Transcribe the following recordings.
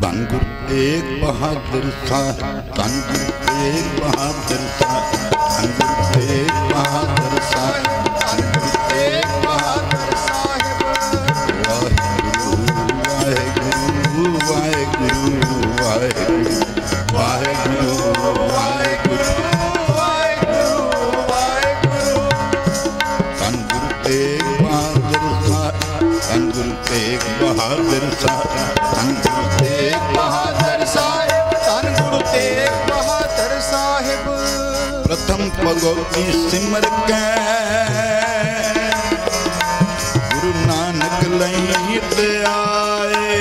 धन गुरु तेग बहादुर साहब, धन गुरु तेग बहादुर साहब, धन गुरु तेग बहादुर साहब, धन गुरु तेग बहादुर साहब। वाहेगुरु वाहेगुरु वाहेगुरु वाहेगुरु वाहेगुरु वाहेगुरु वाहेगुरु। धन गुरु तेग बहादुर साहब, धन गुरु तेग बहादुर साहब, धन गुरु तेग बहादुर साहिब, धन गुरु तेग बहादुर साहिब। प्रथम भगवती सिमर के गुरु नानक लैत आए।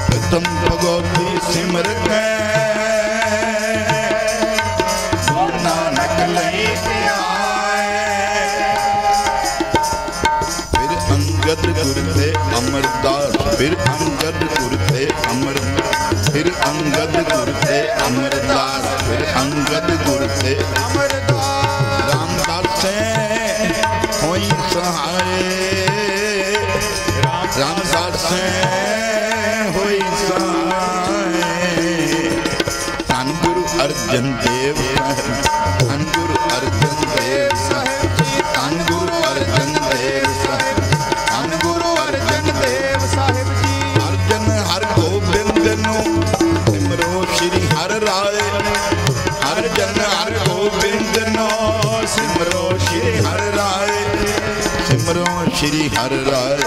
प्रथम भगवती सिमर के गुरु नानक लैत आए। फिर अंगद गुरु थे अमरदास, फिर अंगद गुरु थे अमरदास, फिर अंगद गुरु थे अमरदास, फिर अंगद गुरु थे अमरदास। रामदास से होई सहाय, रामदास से होई सहाय। धन गुरु अर्जन देव साहब, धन गुरु अर्जन देव साहब, धन गुरु अर्जन देव साहब, धन गुरु अर्जन देव साहिब जी। अर्जन हर गोबिंद नु सिमरो श्री हर राय, अर्जन हर गोबिंद नु सिमरो श्री हर राय, सिमरो श्री हर राय,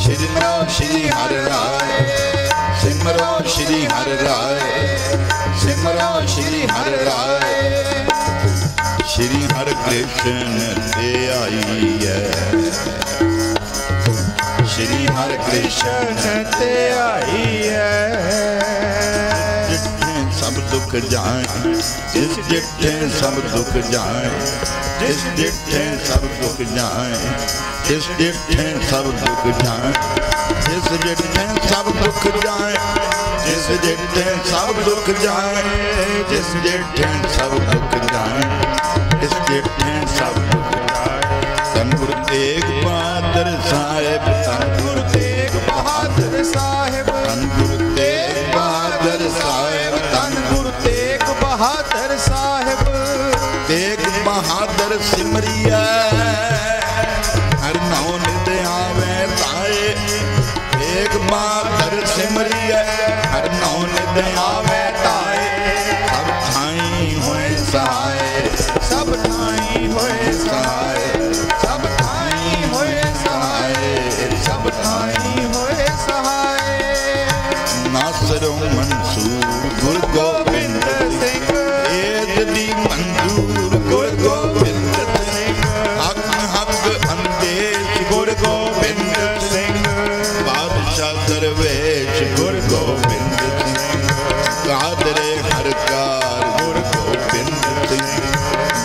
सिमरो श्री हर राय, सिमरो श्री हर राय, सिमरो श्री हर राय। श्री हर कृष्ण ते आई है, श्री हर कृष्ण ते आई है। जिठे सब दुख जाए, जिस जिठे सब दुख जाए, जिस जिठे सब दुख जाए, जिस जिठे सब दुख जाए, जिस जिठे सब दुख जाए, जिस जिठे सब दुख जाए, जिस जिठे सब दुख जाए, जिस जिठे सब दुख जाए। धन गुरु तेग बहादुर साहिब, धन गुरु तेग बहादुर साहिब, धन गुरु तेग बहादुर साहिब, धन गुरु तेग बहादुर साहिब। तेग बहादुर सिमरिया हर नाम नित आवे ताए। तेग बहादुर सिमरिया हर नाम नित आवे ताए। सब ठाई होए सहाय, सब ठाई होए सहाय, सब ठाई होए सहाय, सब ठाई होए सहाय। नासरो मंसूर गुरु गोबिंद सिंह, एद दी मंजूर गुरु गोबिंद सिंह। हक हक अंदेश गुरु गोबिंद सिंह, बादशाह दरवेश गुरु गोबिंद सिंह। कादरे हर कार गुरु गोबिंद सिंह,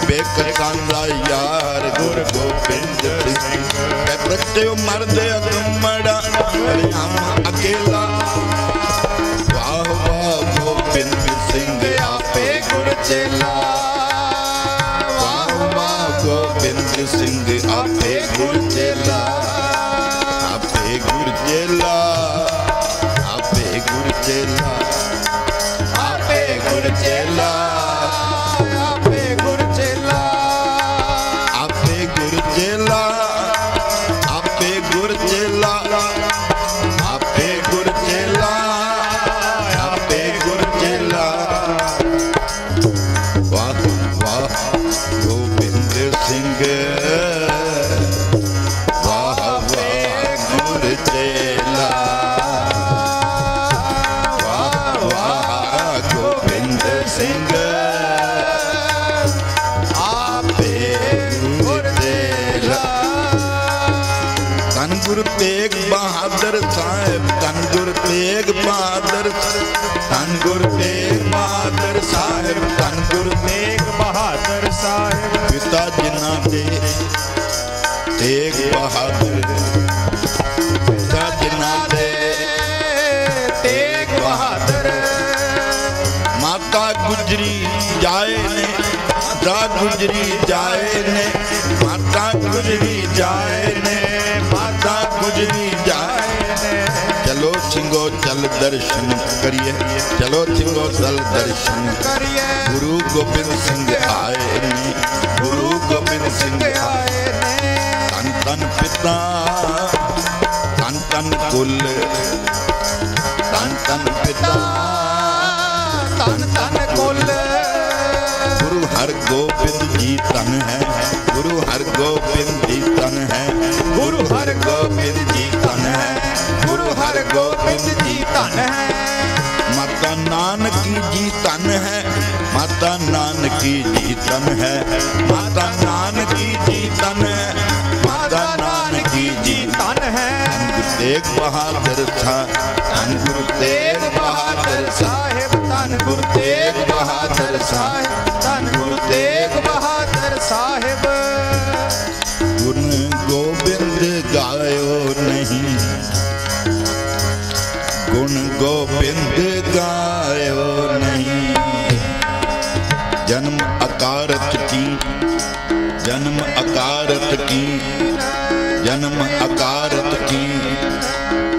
बेकसांदा यार गुरु गोबिंद सिंह। बच्चे मर्द अगमड़ा हम अकेला, वाह वाह गोबिंद सिंह आपे गुरु चेला। वाह वाह गोबिंद सिंह आपे गुरु चेला, आपे गुरु चेला, आपे गुरु चेला, आपे गुरु चेला, आपे गुरु चेला, आपे गुरु चेला, आपे गुरु चेला, आपे गुरु चेला, आपे गुरु चेला। वाह वाह गोबिंद सिंह, वाह वाह गुरु चेला। वाह वाह गोबिंद सिंह, आपे गुरु चेला। धन गुरु तेग बहादुर साहिब, धन गुरु तेग बहादुर, धन गुरु तेग बहादुर साहिब, धन गुरु तेग बहादुर साहिब। पिता जिन्ना दे तेग बहादुर, पिता जिन्ना दे तेग बहादुर। माता गुजरी जाए ने, माता गुजरी जाए ने, माता गुजरी जाए ने, माता गुजरी जाए ने। चलो दर्शन करिए, चलो छिंगोदल दर्शन करिए। गुरु गोबिंद सिंह आए ने, गुरु गोबिंद सिंह आए ने। तन तन पिता तन तन कुल, तन तन पिता तन तन कुल। गुरु हर गोबिंद जी तन है, गुरु हर गोबिंद जी तन है, गुरु हर गोबिंद जी तन है, गुरु हर गोबिंद जी तन है। माता नानकी जी तन है, माता नानकी जी तन है, माता नानकी जी तन है, माता नानकी जी तन है। गुरु तेग बहादुर था, धन गुरु तेग बहादुर साहिब, धन गुरु तेग बहादुर साहिब, धन गुरु तेग बहादुर साहिब। गुण गोबिंद गायो नहीं, गुण गोबिंद गायो नहीं। जन्म अकारत की, जन्म अकारत की, जन्म अकारत की,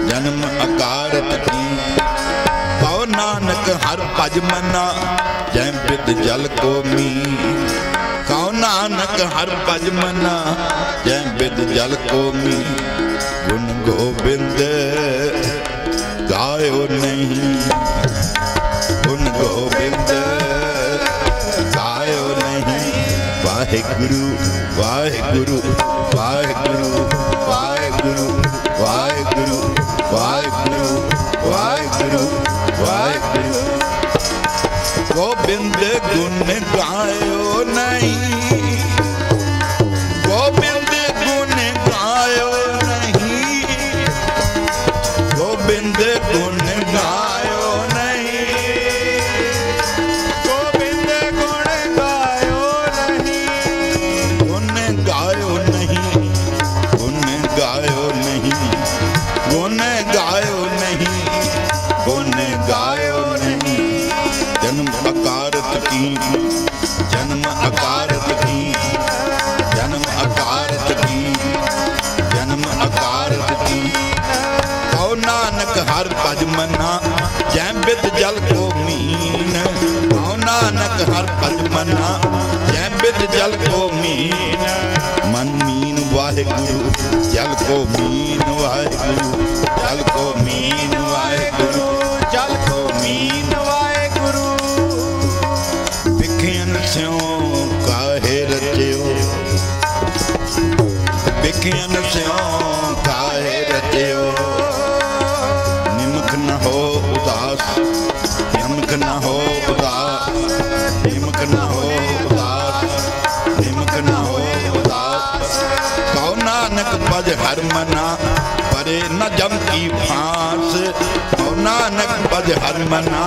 जन्म अकारत की। कहो नानक हर भज मना, जय बिद जल को मी। कहो नानक हर भज मना, जय बिद जल को मी। गुण गोबिंद गायो नहीं, गुण गोबिंद गायो नहीं। वाहिगुरु वाहिगुरु वाहिगुरु वाहिगुरु वाहिगुरु वाहिगुरु वाहिगुरु वाहिगुरु। गोबिंद गुण गायो नहीं, गोबिंद गुण गायो नहीं, गोबिंद गुण गायो नहीं, गोबिंद गुण गायो नहीं। गुण गायो नहीं, गुण गायो नहीं, गुण गायो नहीं, गुण गायो नहीं। जन्म अकारत की, जन्म अकारत की, जन्म अकारत की, जन्म अकारत की। कहो नानक हर भज मना, जय बिद जल को मीन। कहो नानक हर भज मना, जय बिद जल को मीन। मन मीन वाहिगुरु, जल को मीन वाहिगुरु, जल को मीन वाहिगुरु, जल को मीन वाहिगुरु। बिखियन स्यों काहे रचियो, बिखियन स्यों काहे रचियो। निमक न हो उदास, निमक न हो उदास, निमक न हो उदास, निमक न हो उदास। कहो नानक भज हर मना, परे न जम की फांस। कहो नानक भज हर मना,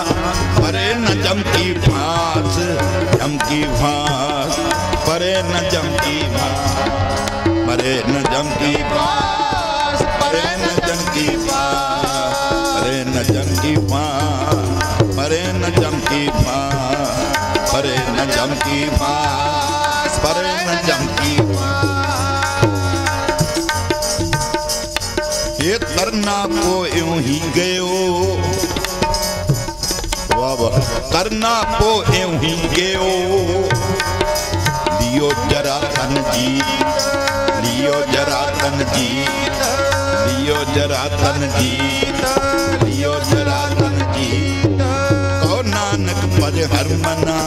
परे न जम की फांस। जम की फांस, परे न जम की फांस, परे न जम की फांस, परे न जम की फांस, परे न जम की फांस, परे न जम की फांस, परे न जम की फांस, परे न जम की फांस। ये तरना को यूं ही गयो, वाह वाह। करना को यूं ही गयो। लियो जरा तन जी, लियो जरा तन जी, लियो जरा तन जी, लियो जरा तन जी। कहो नानक भज हर मना,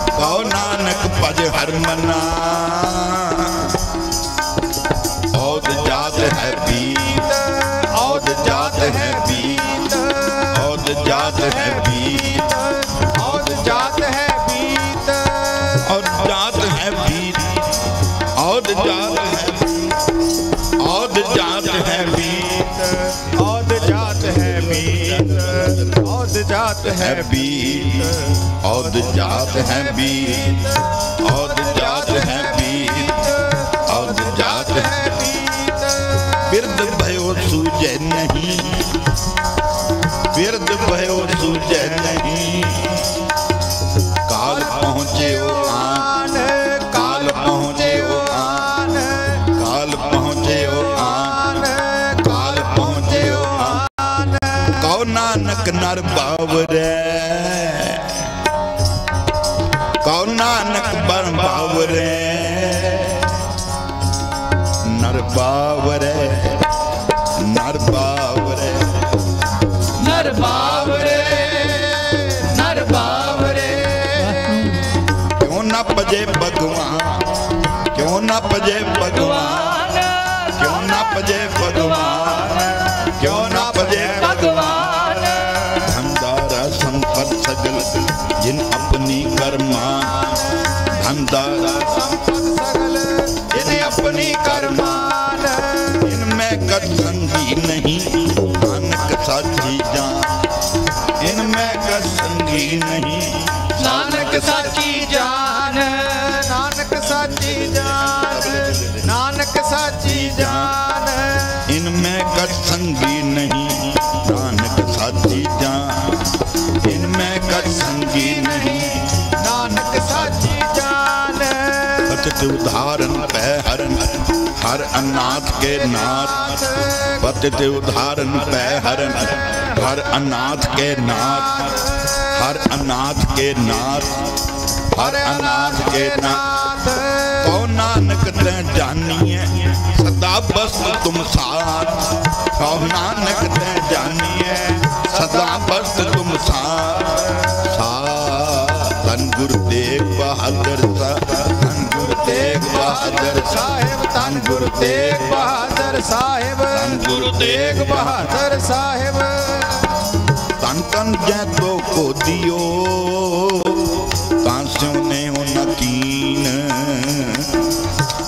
कहो नानक भज हर मना। औद जात है बीत, औद जात है बीत, औद जात है बीत, औद जात है बीत, औद जात है बीत, औद जात है बीत, औद जात है बीत, औद जात है बीत, औद जात है बीत, औद जात है बीत, औद जात है बीत, औद जात है बीत। बिरद भयो सूझे नहीं, बिरद भयो सूझे नहीं। काल पहुँचे ओ आन, काल पहुँचे ओ आन, काल पहुँचे ओ आन, काल पहुँचे ओ नर बावरे कहो नानक बर बावरे नर बावरे नर बावरे नर बावरे नर बावरे क्यों ना पजे भगवान क्यों ना पजे भगवान क्यों ना पजे भगवान क्यों ना पजे भगवान धनदारा संपत सगल जिन अपनी कर्मा धनदारा संपत सगल जिन अपनी कर्मान इनमें कद संगी नहीं नानक साची जान इनमें कद संगी नहीं नानक साची जान नानक साची जान नानक साची जान इनमें कद संगी नहीं नानक साची जान इनमें कद संगी नहीं नानक साची जान पतित उदाहरण पे हर अनाथ के नाथ पतित उदाहरण पे हर अनाथ के नाथ हर अनाथ के नाथ हर अनाथ के नाथ कौन नानक ते जानिए सदा बस तुम साथ कौन नानक ते जानिए सदा बस तुम साथ धन गुरु तेग बहादुर धन गुरु तेग बहादुर साहेब धन गुरु तेग बहादुर साहेब धन गुरु तेग बहादुर साहेब तन तन जै तो को दियो तांस्यों ने नकीन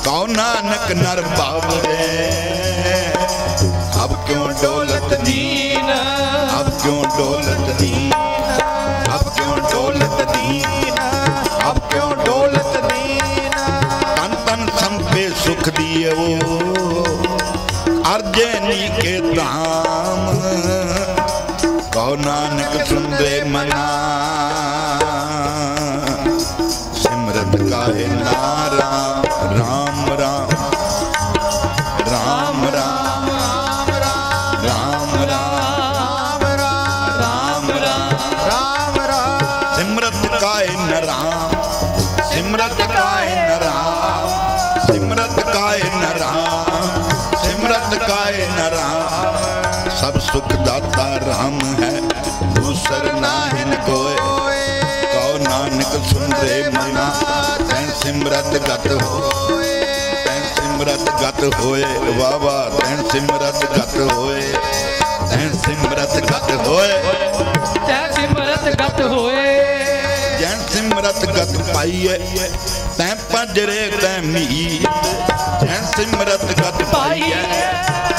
कौ नानक नर बावरे अब क्यों दौलत दीन अब क्यों दौलत दीन अब क्यों दौलत दीन अब क्यों दौलत दीन तन तन संपे सुख दिए वो अर्जनी के धाम कहो नानक सुन रे मना सिमरत काहे नारा राम राम राम राम राम राम राम राम सिमरत काहे न राम सिमरत काहे न राम सिमरत काहे न राम सिमरत काहे न राम सब सुख दाता राम है दूसर नाहिन कोय कहो नानक सुन रे मना तैन सिमरत गत हो तैन सिमरत गत होए बाबा तैन सिमरत गत होए तैन सिमरत गत होए तैन सिमरत गत होए जैन सिमरत गत पाइए तैं पंजरे तैं मीत जैन सिमरत गत पाइए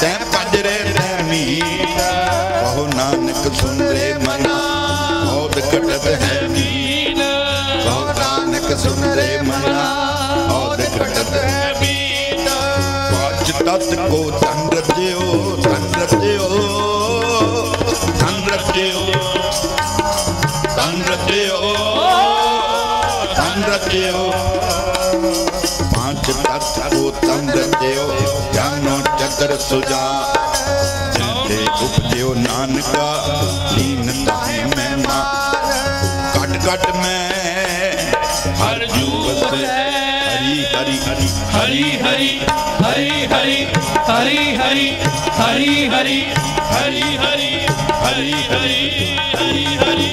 तैं पंजरे तैं मीत कहो नानक सुन रे मना औद कटत है मीत कहो नानक सुन रे मना औद कटत है मीत पांच तत्व को धन रज्यो धन रज्यो धन रज्यो धन रज्यो धन रज्यो पांच तत्व को धन रज्यो ज्ञानो चक्र सुजा जिनते उपजो नानका लीन ताहि में मान कट कट में हर जूवत हरि हरि हरि हरि हरि हरि हरि हरि हरि हरि हरि हरि हरि हरि हरि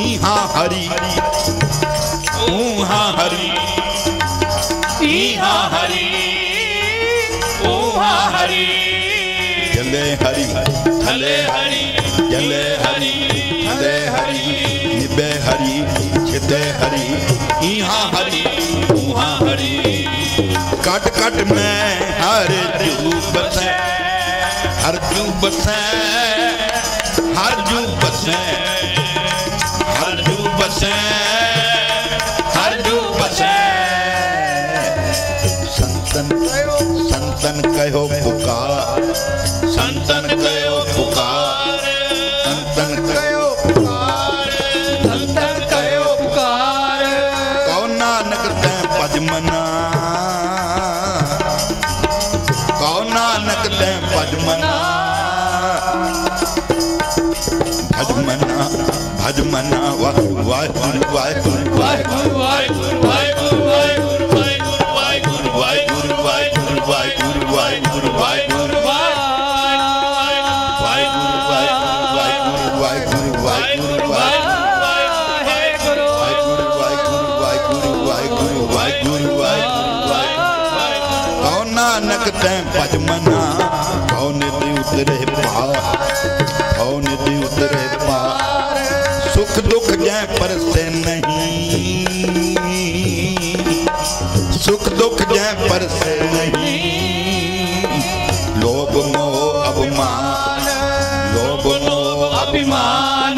इहाँ हरि ऊहाँ हरि इहाँ हरि ऊहाँ हरि जले हरि थले हरि जले हरि हरे हरि निबे हरि छिदे हरि इहाँ हरि ऊहाँ हरि कट कट में हर जू बसे हर जू बसे हर जू बसे हर जू बसे हर जू बसे संतन कहो पुकार संतन कहो पुकार संतन कहो पुकार संतन कयो पुकार कहो नानक तैं भज मना कहो नानक तैं भज मना भज मना भज मना वाहिगुरु वाहिगुरु वाहिगुरु वाहिगुरु वाहिगुरु वाहिगुरु वाहिगुरु वाहिगुरु वाहिगुरु वाहिगुरु वाहिगुरु वाहिगुरु नानक तैं भज मना भव निधि उतरे पार भव निधि उतरे पार सुख दुख जै परसे नहीं सुख दुख जै परसे नहीं लोभ मोह अभिमान लोभ मोह अभिमान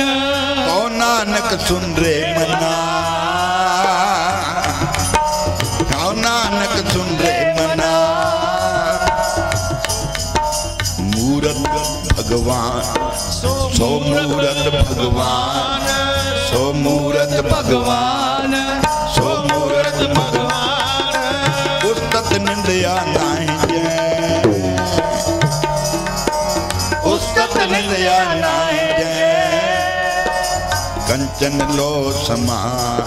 कौ नानक सुन रे मना कौ नानक सुन रे मना भगवान सो मूरत भगवान सो मूरत भगवान सो मूरत भगवान उस्तत निंदया नाहि जै उस्तत निंदया नाहि जै कंचन लो समान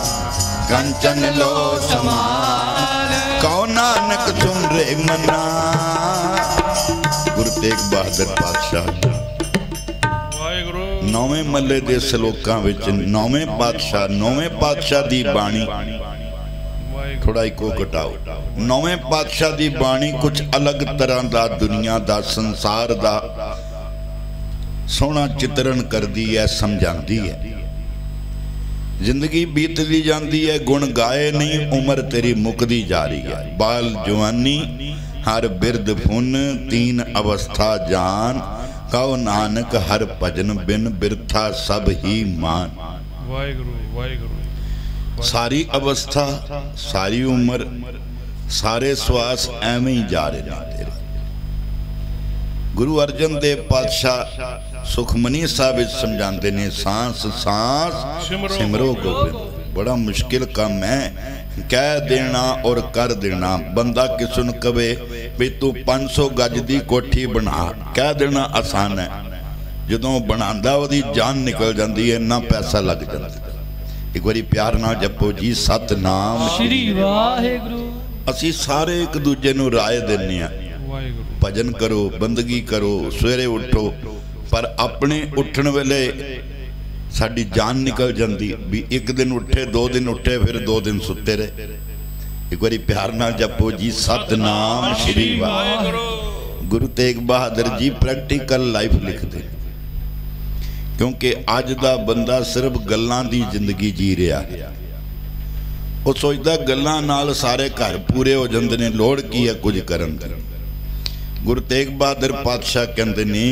कंचन लो समान कौ नानक सुन रे मना गुरु तेग बहादुर पातशाह नौवें मल्ले दे सलोकां विच नौवें पातशाह दी बाणी थोड़ा इको घटाओ नौवें पातशाह दी बाणी कुछ अलग तरह दा दुनिया दा संसार दा सोहना चित्रण करदी है समझांदी है जिंदगी बीतदी जांदी है गुण गाए नहीं उम्र तेरी मुकदी जा रही है बाल जवानी हर बिरद फुन तीन अवस्था जान कहो नानक हर भजन बिन बिरथा सब ही मान वाहिगुरु वाहिगुरु सारी अवस्था सारी उम्र सारे श्वास एवं ही जा रहे हैं तेरे गुरु अर्जन देव पातशाह सुखमनी साहब समझाते ने सांस सांस सिमरो गोबिंद बड़ा मुश्किल काम है कह देना और कर देना बंदा किसी ने कहे भी तू 500 गज की कोठी बना कह देना आसान है जदों बनांदा ओदी जान निकल जाती है ना पैसा लग जाता एक बारी प्यार नाल जपो जी सतनाम श्री वाहिगुरु असी सारे एक दूजे नूं राय देने भजन करो बंदगी करो सवेरे उठो पर अपने उठन वेले साड़ी जान निकल जाती भी एक दिन उठे 2 दिन उठे फिर 2 दिन सुते रहे एक बारी प्यार नाल जपो जी सतनाम श्री वाहिगुरु गुरु तेग बहादुर जी प्रैक्टिकल लाइफ लिखते क्योंकि अज दा बंदा सिर्फ गल्लां दी जिंदगी जी रहा है वो सोचता गल्लां नाल सारे घर पूरे हो जाते हैं लोड़ की है कुछ करन दी गुरु तेग बहादुर पातशाह कहते ने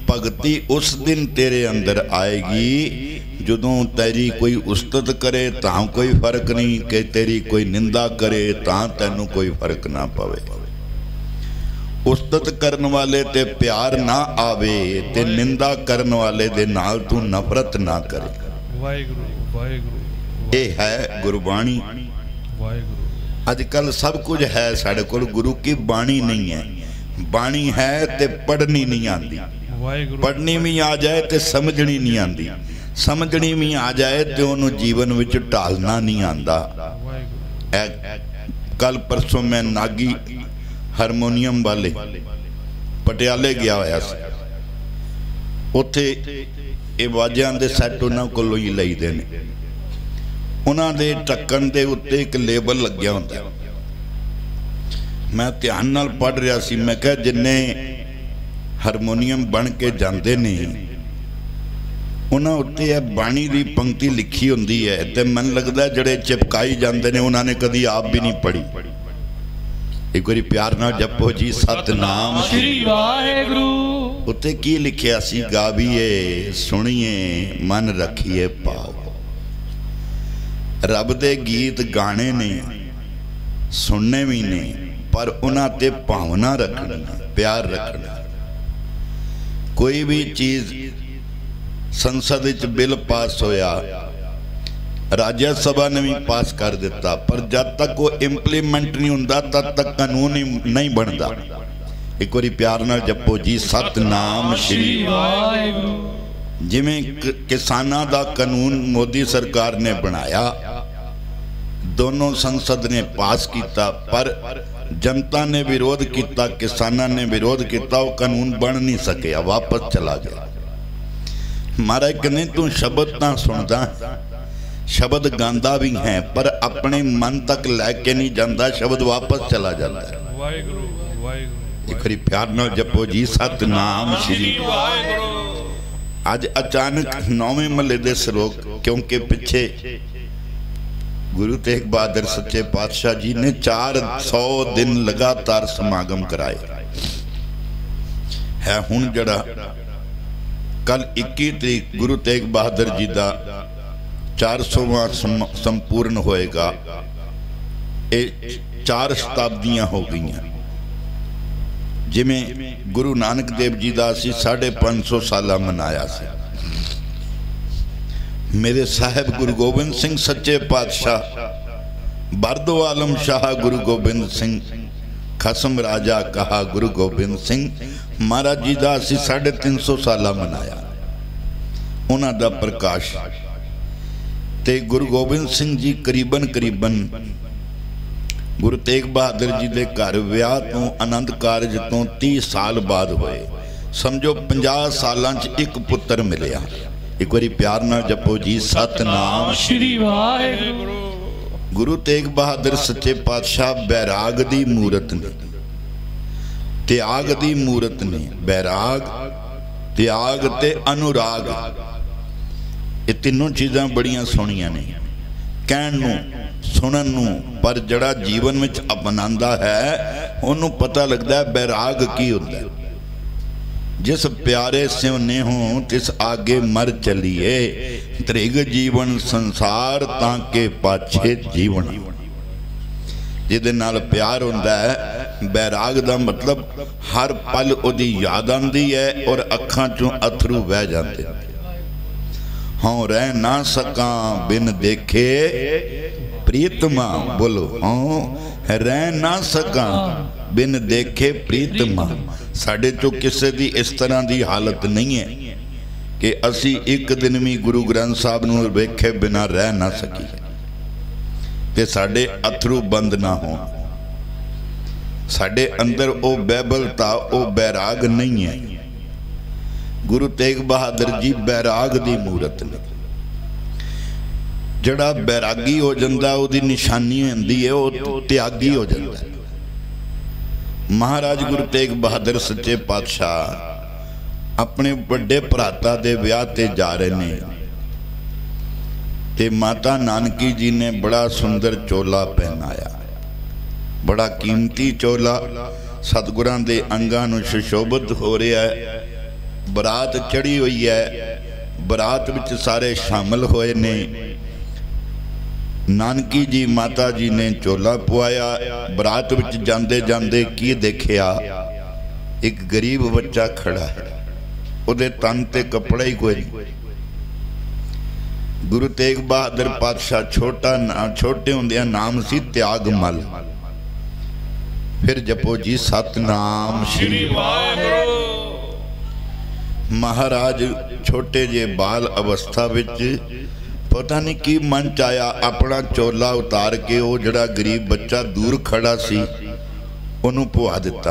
भगती उस दिन तेरे अंदर आएगी जदों तेरी कोई उस्तत करे तां कोई फर्क नहीं कि तेरी कोई निंदा करे तां तैनू कोई फर्क ना पवे उस्तत करन वाले ते प्यार ना आवे ते निंदा करन वाले दे नाल तू नफरत ना करे वाहिगुरु वाहिगुरु ये है गुरबाणी वाहिगुरु अजकल सब कुछ है साडे कोल गुरु की बाणी नहीं है बाणी है ते पढ़नी नहीं आती पढ़नी भी आ जाए तो समझनी नहीं आती समझनी भी आ जाए तो उन्होंने जीवन विच ढालना नहीं आता कल परसों मैं नागी हारमोनीयम वाले पटियाले गया होया सी उत्थे ये वाजियां दे सैट उन्हां कोलों ही लईदे ने उन्हां दे ढक्कन दे उत्ते एक लेबल लग्या हुंदा मैं ध्यान नाल पढ़ रहा सी मैं कहा जिन्ने हारमोनीयम बन के जाते ने उन्होंने उत्ते बाणी की पंक्ति लिखी होंदी है तो मन लगता जड़े चिपकाई जाते हैं उन्होंने कभी आप भी नहीं पढ़ी एक बार प्यार नाल जपो जी सतनाम श्री वाहिगुरु उत्ते की लिखिया सी गावीए सुनिए मन रखिए पाओ रब दे गीत गाने ने सुनने भी ने पर उन्हां ते भावना रखनी प्यार रखना कोई भी चीज संसद बिल पास होया राज्य सभा ने भी पास कर दिता पर जब तक वो इंप्लीमेंट नहीं होता तब तक कानून नहीं बनता एक बार प्यार नाल जपो जी सतनाम श्री वाहिगुरु जिमें किसानां दा कानून मोदी सरकार ने बनाया, दोनों संसद ने पास किया, पर जनता ने विरोध किया, किसानां ने विरोध किया, वो कानून बन नहीं सकिया, वापस चला गया। महाराज कहने तू शब्द ना सुनदा, शब्द गांदा भी है, पर अपने मन तक लैके नहीं जाता, शब्द वापस चला जाता है। एक बारी प्यार नाल जपो जी सतनाम श्री वाहिगुरू। अज अचानक 9वें महल्ले दे श्लोक, क्योंकि पिछे गुरु तेग बहादुर सच्चे पातशाह जी ने 400 दिन लगातार समागम कराए है। हुण जड़ा कल 21 तरीक गुरु तेग बहादुर जी का 400वां संपूर्ण होएगा। ये 4 शताब्दियां हो गई, जिमें गुरु नानक देव जी का असी 550 साल मनाया से। मेरे साहब गुरु गोबिंद सिंह सच्चे पातशाह, बरदो आलम शाह गुरु गोबिंद सिंह, खसम राजा कहा गुरु गोबिंद सिंह महाराज जी का असी 350 साल मनाया। उन्हां दा प्रकाश ते गुरु गोबिंद सिंह जी करीबन गुरु तेग बहादुर जी के घर विआह तो आनंद कारज तो 30 साल बाद होए। समझो 50 सालां च एक पुत्र मिलिया। एक बारी प्यार नाल जपो जी सतनाम श्री वाहिगुरू। गुरु तेग बहादुर सच्चे पातशाह बैराग दी मूरत ने, त्याग दी मूरत ने। बैराग, त्याग ते अनुराग, ये तीनों चीज़ां बड़ियां सोहणियां ने, कहण नूं सुनन नूं, पर जड़ा जीवन में अपनांदा है उन्होंने पता लगता है बैराग की होता है। जिस प्यारे सिवने हो तिस आगे मर चलिए, त्रिग जीवन संसार ताके पाछे जीवन। जिहदे नाल प्यार होंदा है, बैराग दा मतलब हर पल उहदी याद आंदी है और अखां चों अथरू बह जाते। हाँ रह ना सका बिन देखे प्रीतमा, बोलो हाँ रह ना सका बिन देखे प्रीतमा। साढ़े चो किसी की इस तरह की हालत नहीं है कि असी एक दिन भी गुरु ग्रंथ साहब नूं वेखे बिना रह ना सकी, ते साढ़े अथरू बंद ना हो। साढ़े अंदर वो बैबलता, वो बैराग नहीं है। गुरु तेग बहादुर जी बैराग दी मूरत ने। जड़ा बैरागी हो जाता उसकी निशानी होंदी है वो त्यागी हो जाता है। महाराज गुरु तेग बहादुर सच्चे पातशाह अपने बड़े भराता दे विआह ते जा रहे ने, ते माता नानकी जी ने बड़ा सुंदर चोला पहनाया, बड़ा कीमती चोला, सतगुरां दे अंगां नूं सुशोभित हो रहा है। बरात चढ़ी हुई है, बरात विच सारे शामिल होए ने। नानकी जी माता जी ने चोला पवाया। बरात विच जांदे जांदे की देखिया, एक गरीब बच्चा खड़ा है, उहदे तन ते कपड़ा ही कोई नहीं। गुरु तेग बहादुर पातशाह छोटे होंदियां नाम सी त्यागमल। फिर जपो जी सतनाम श्री वाहिगुरू। महाराज छोटे जे बाल अवस्था विच पता नहीं की मन च आया, अपना चोला उतार के वो जड़ा गरीब बच्चा दूर खड़ा सी उन्होंने पुआ दिता।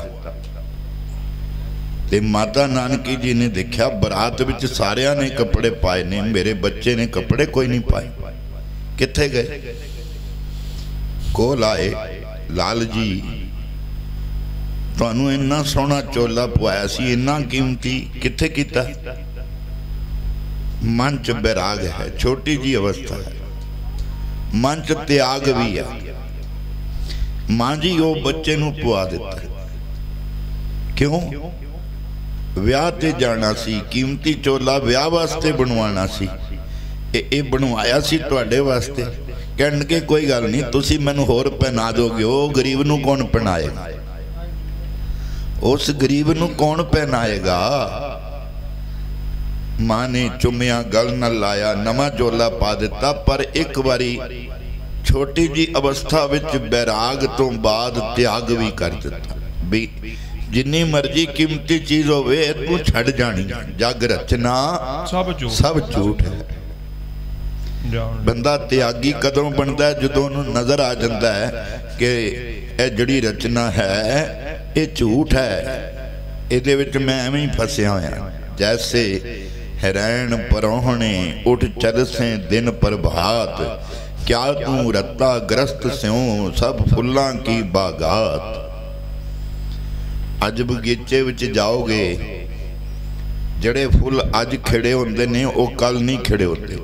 ते माता नानकी जी ने देखा बरात विच सारिया ने कपड़े पाए ने, मेरे बच्चे ने कपड़े कोई नहीं पाए, किथे गए? कोल आए, लाल जी तुहानू इन्ना सोहना चोला पवाया सी, इन्ना कीमती, किथे कीता? मन च बैराग है, छोटी जी अवस्था है, मन च त्याग भी है। मां जी वो बच्चे नू पवा दिता। क्यों? विआह ते जाना सी, कीमती चोला विआह वास्ते बनवाना सी, ये बनवाया सी तुहाडे वास्ते। कहणगे कोई गल नहीं, तुसी मैनू होर पहना दोगे। वो गरीब नू कौन पहनाएगा? उस गरीब नू कौन पहनाएगा? मां ने चुमिया, गल न लाया, नवा चोला पा दिता। पर एक बारी छोटी जी अवस्था विच बैराग तो बाद त्याग भी कर दिता। भी जिन्नी मर्जी कीमती चीज होवे तू छड़ जानी। जग रचना सब झूठ है। बंदा त्यागी कदों बनता है जदों उन्हें नजर आ जाता है कि यह जिहड़ी रचना है ये झूठ है, इहदे विच मैं एवें ही फसिया होया। जैसे हैरान परोहणे उठ चलसे दिन प्रभात, क्या तू रत्ता ग्रस्त स्यों सब फुल्लां की बागात। अज बगीचे विच जाओगे, जड़े फुल अज खिड़े होंदे ने वो कल नहीं खिड़े होंदे,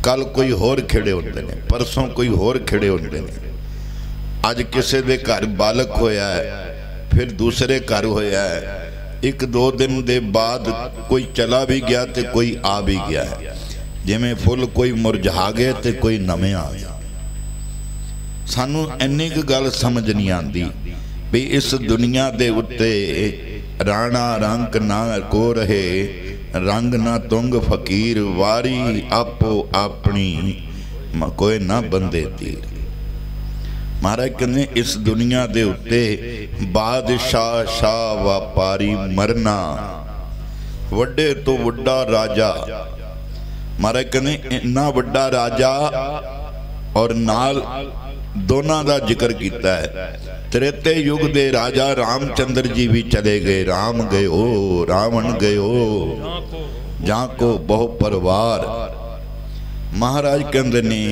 कल कोई होर खिड़े होंदे ने, परसों कोई होर खिड़े होंदे ने। अज किसी दे घर बालक होया है, फिर दूसरे घर होया है, एक दो दिन दे बाद कोई चला भी गया तो कोई आ भी गया है। जिमें फुल कोई मुरझा गए तो कोई नवे आ गया। सानू इन्नी क गल समझ नहीं आती भी इस दुनिया दे उत्ते राणा रंग ना को रहे, रंग ना तुंग फकीर, वारी आपो अपनी कोई ना बंदे तीर। महाराज कहने इस दुनिया दे उत्ते बादशाह शाह व्यापारी मरना, वड्डे तो वड्डा राजा। महाराज कहने इन्ना वड्डा राजा और नाल दोनों का जिक्र किया है। त्रेते युग दे राजा रामचंद्र जी भी चले गए, राम गयो रावण गयो जाको बहु परिवार। महाराज कहते ने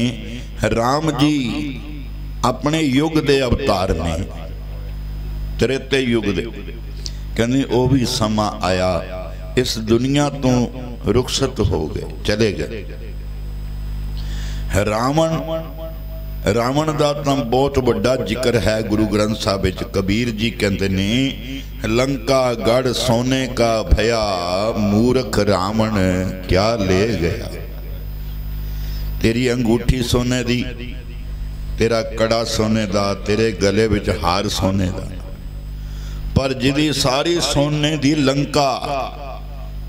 राम जी अपने युग दे अवतार ने, त्रेते युग दे कहते वो भी समा आया, इस दुनिया तो रुखसत हो गए, चले गए। रावण का तो बहुत बड़ा जिक्र है गुरु ग्रंथ साहब विच। कबीर जी कहते ने लंका गढ़ सोने का भया, मूर्ख रावण क्या ले गया। तेरी अंगूठी सोने दी, तेरा कड़ा सोने दा, तेरे गले विच हार सोने दा, पर जिदी सारी सोने दी लंका,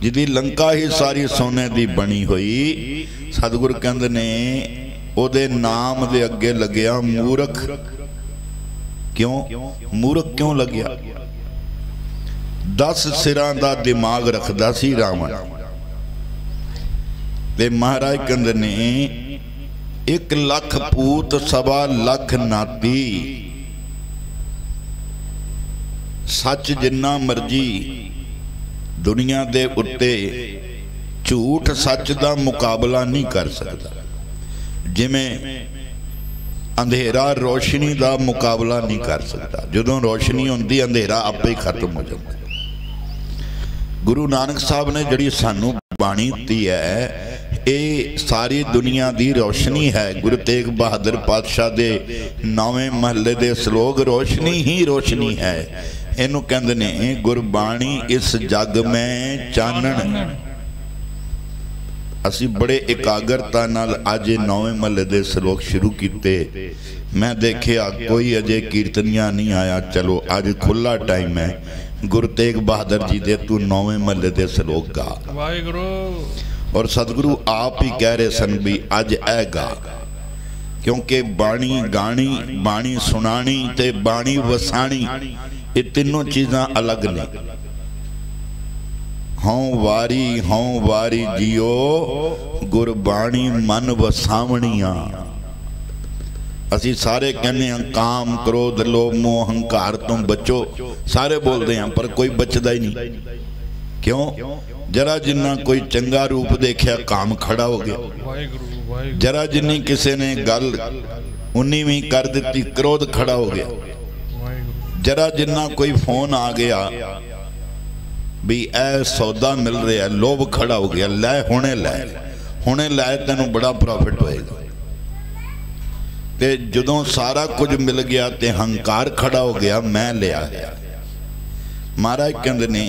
जिदी लंका ही सारी सोने दी बनी हुई, सतगुरु कहते ने ओदे नाम दे अगे लग्या मूर्ख। क्यों मूर्ख क्यों लग्या? 10 सिरां दा दिमाग रखदा सी रावण। ते महाराज कहते ने 1 लाख पूत 1.25 लाख नाती। सच जिन्ना मर्जी दुनिया दे उत्ते झूठ सच दा मुकाबला नहीं कर सकता। जिमें अंधेरा रोशनी का मुकाबला नहीं कर सकता। जदों रोशनी होंदी अंधेरा आपे ही खत्म हो जाता। गुरु नानक साहब ने जिहड़ी सानू बाणी दी है, ये सारी दुनिया की रोशनी है। गुरु तेग बहादुर पातशाह दे 9वें महले दे श्लोक रोशनी ही रोशनी है। इनू कहंदे ने गुरबाणी इस जग में चानण। असी बड़े एकाग्रता नाल अज 9वें महले दे श्लोक शुरू किते। मैं देखिया कोई अजे कीर्तनिया नहीं आया, चलो अज खुला टाइम है, गुरु तेग बहादुर जी दे तू 9वें महले दे श्लोक गा। वाहिगुरु। और सतगुरु आप ही कह रहे सन भी अज ऐ गा, क्योंकि बाणी गाणी, बाणी सुनानी ते बाणी वसाणी, ये तीनों चीज़ां अलग ने। हों वारी जियो गुरबाणी मन वसावणिया। असी सारे कहने काम क्रोध लोभ मोह अहंकार तो बचो, सारे बोलते हैं, पर कोई बचदा ही नहीं। क्यों? जरा जिन्ना कोई चंगा रूप देखा काम खड़ा हो गया, जरा जिन्नी किसी ने गल उन्नी भी कर दी क्रोध खड़ा हो गया, जरा जिन्ना कोई फोन आ गया भी ए सौदा मिल रहा, लोभ खड़ा हो गया, लै हुणे लै तेनों बड़ा प्रॉफिट होएगा। ते जदों सारा कुछ मिल गया ते हंकार खड़ा हो गया, मैं लिया है। महाराज कहते ने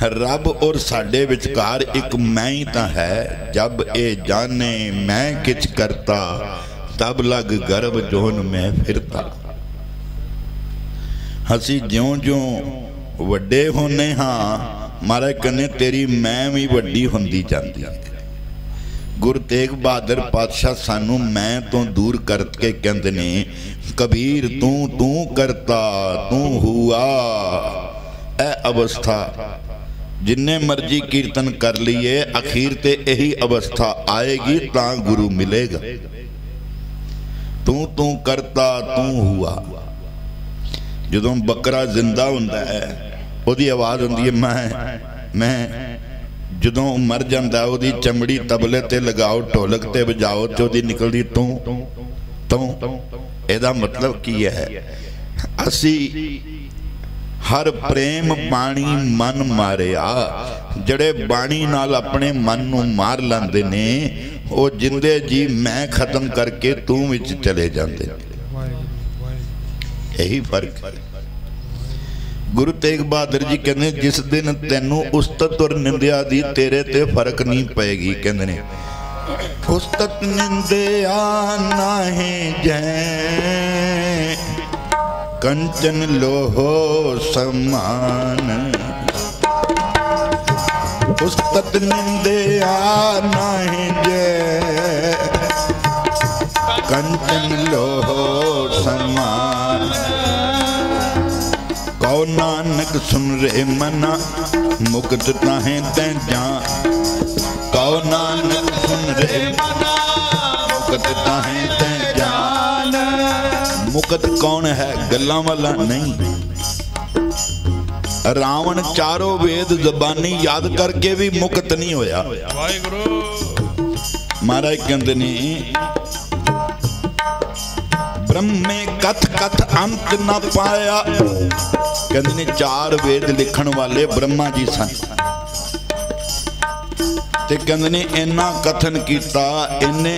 रब और साडे विचकार एक मैं ही तो है। जब ए जाने मैं किच करता, तब लग गर्भ जोन में फिरता। हसी ज्यों ज्यों वड्डे होने हाँ, महाराज कहने तेरी मैं भी वड्डी होंदी जाती है। गुरु तेग बहादुर पातशाह सानू मैं तो दूर करके कहते ने कबीर तू तू करता तू हुआ। ए अवस्था जिन्ने मर्जी कीर्तन कर लीए अखीर ते यही अवस्था आएगी ता गुरु मिलेगा। तू तू करता तू हुआ। जदों बकरा जिंदा हुंदा है ओदी आवाज़ हुंदी है मैं जदों मर जाता ओदी चमड़ी तबले ते लगाओ ढोलक ते बजाओ तो ओदी निकलदी तू तू। एदा मतलब की है असी हर प्रेम बाणी मन मारिया जड़े बाणी नाल अपने मन नू मार लांदे ने वो जिंदे जी मैं खत्म करके तू विच चले जाते। यही फर्क है। गुरु तेग बहादुर जी कहते जिस दिन तेनू उस्तत और निंदिया दी तेरे ते फर्क नहीं पेगी। कहते ने उस्तत निंदिया नाहे जै कंचन लोहो समान। उस्तत निंदिया नाहे जै कंचन लोहो समान। कौ नानक सुन रे मना मुक्त ताहे तै जा। कौ नानक सुन रे मना मुक्त ताहे तै जान। मुक्त कौन है गल्लां वाला नहीं। रावण चारों वेद जबानी याद करके भी मुक्त नहीं होया। महाराज कहते ने ब्रह्मे कथ कथ अंत न पाया। कहते ने चार वेद लिखण वाले ब्रह्मा जी सन ते कहते ने इन्ना कथन किया इन्ने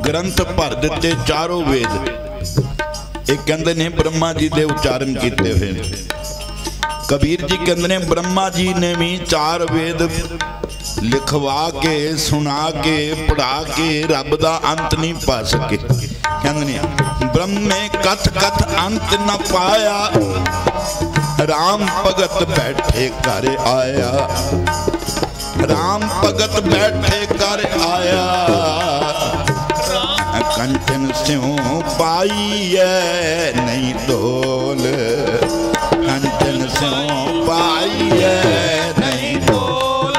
ग्रंथ भर दिते चारों वेद। ये कहते ने ब्रह्मा जी दे उच्चारण किए हुए। कबीर जी कहते ने ब्रह्मा जी ने भी चार वेद लिखवा के सुना के पढ़ा के रब दा अंत नहीं पा सके। कहते ब्रह्मे कथ कथ अंत न पाया। राम भगत बैठे कर आया। राम भगत बैठे कर आया। कंचन स्यों पाइए नहीं तोल। कंचन स्यों पाइए नहीं तोल।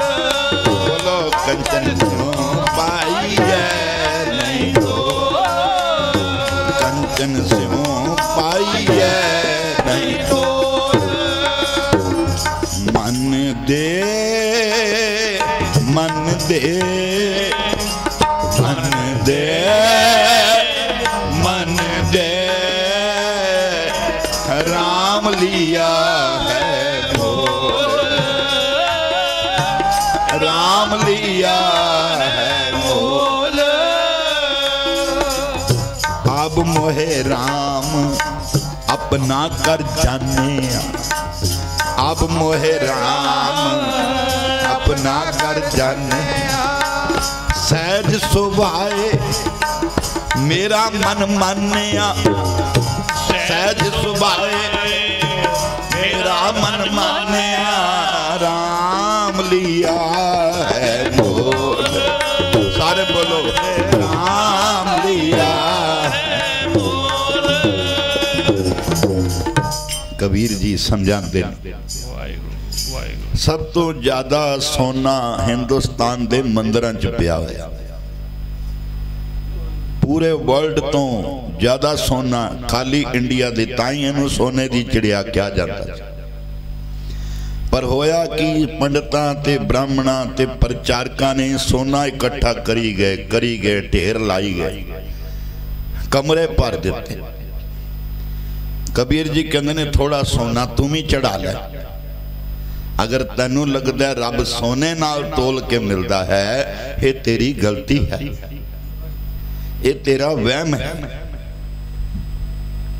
बोलो कंचन स्यों पाइए नहीं तोल। कंचन स्यों पाइए नहीं तोल। मन दे मन दे मन दे मन दे राम लिया है मोल। राम लिया है मोल। अब मोहे राम अपना कर जाने। अब मोहे राम अपना कर जाने। सहज सुभाए मेरा मन मानिया। सहज सुभाए मेरा मन मानिया। राम लिया है मोल। सारे बोलो राम लिया है मोल। कबीर जी समझाते सब तो ज्यादा सोना हिंदुस्तान के मंदिरों च पिया होया। पूरे वर्ल्ड तो ज्यादा सोना खाली इंडिया दे ताई इहनूं सोने की चिड़िया कहा जाता। पर होया कि पंडितां ते ब्राह्मणां ते प्रचारकां ने सोना इकट्ठा करी गए ढेर लाई गए कमरे भर दिते। कबीर जी कहते ने थोड़ा सोना तू भी चढ़ा ले। अगर तेनू लगता है रब सोने नाल तोल के मिलता है ये तेरी गलती है। ये तेरा वहम है।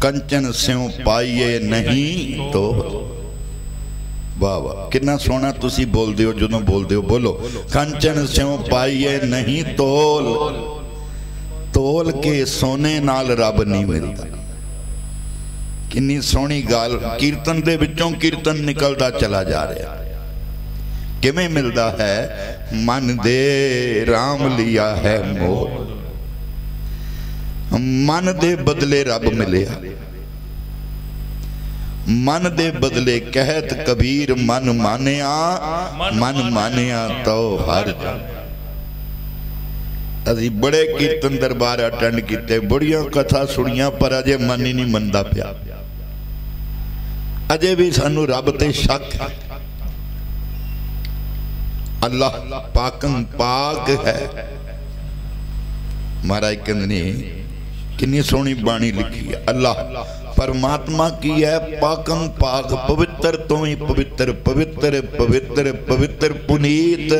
कंचन स्यों पाइए नहीं तो। वाह वाह कितना सोना तुसी बोलते हो जो बोलते हो। बोलो कंचन स्यों पाइए नहीं तोल। तोल के सोने नाल रब नहीं मिलता। कितनी सोहनी गाल कीर्तन दे विचों कीर्तन निकलता चला जा रहा। किवें मिलदा है? मन दे राम लिया है मोल, मन दे बदले रब मिलिया। मन दे बदले कहत कबीर मन मानिया, मन मानिया तो हर जन। असी बड़े कीर्तन दरबार अटेंड किते, बड़िया कथा सुनिया, पर अजे मन ही नहीं मनदा पिया। अजे भी सानू रब ते शक है। अल्लाह पाकन पाक है। महाराज कहंदे कितनी सोहनी बाणी लिखी है। अल्लाह परमात्मा की है पाकम पाक, पवित्र तो ही पवित्र, पवित्र पवित्र पवित्र पुनीत।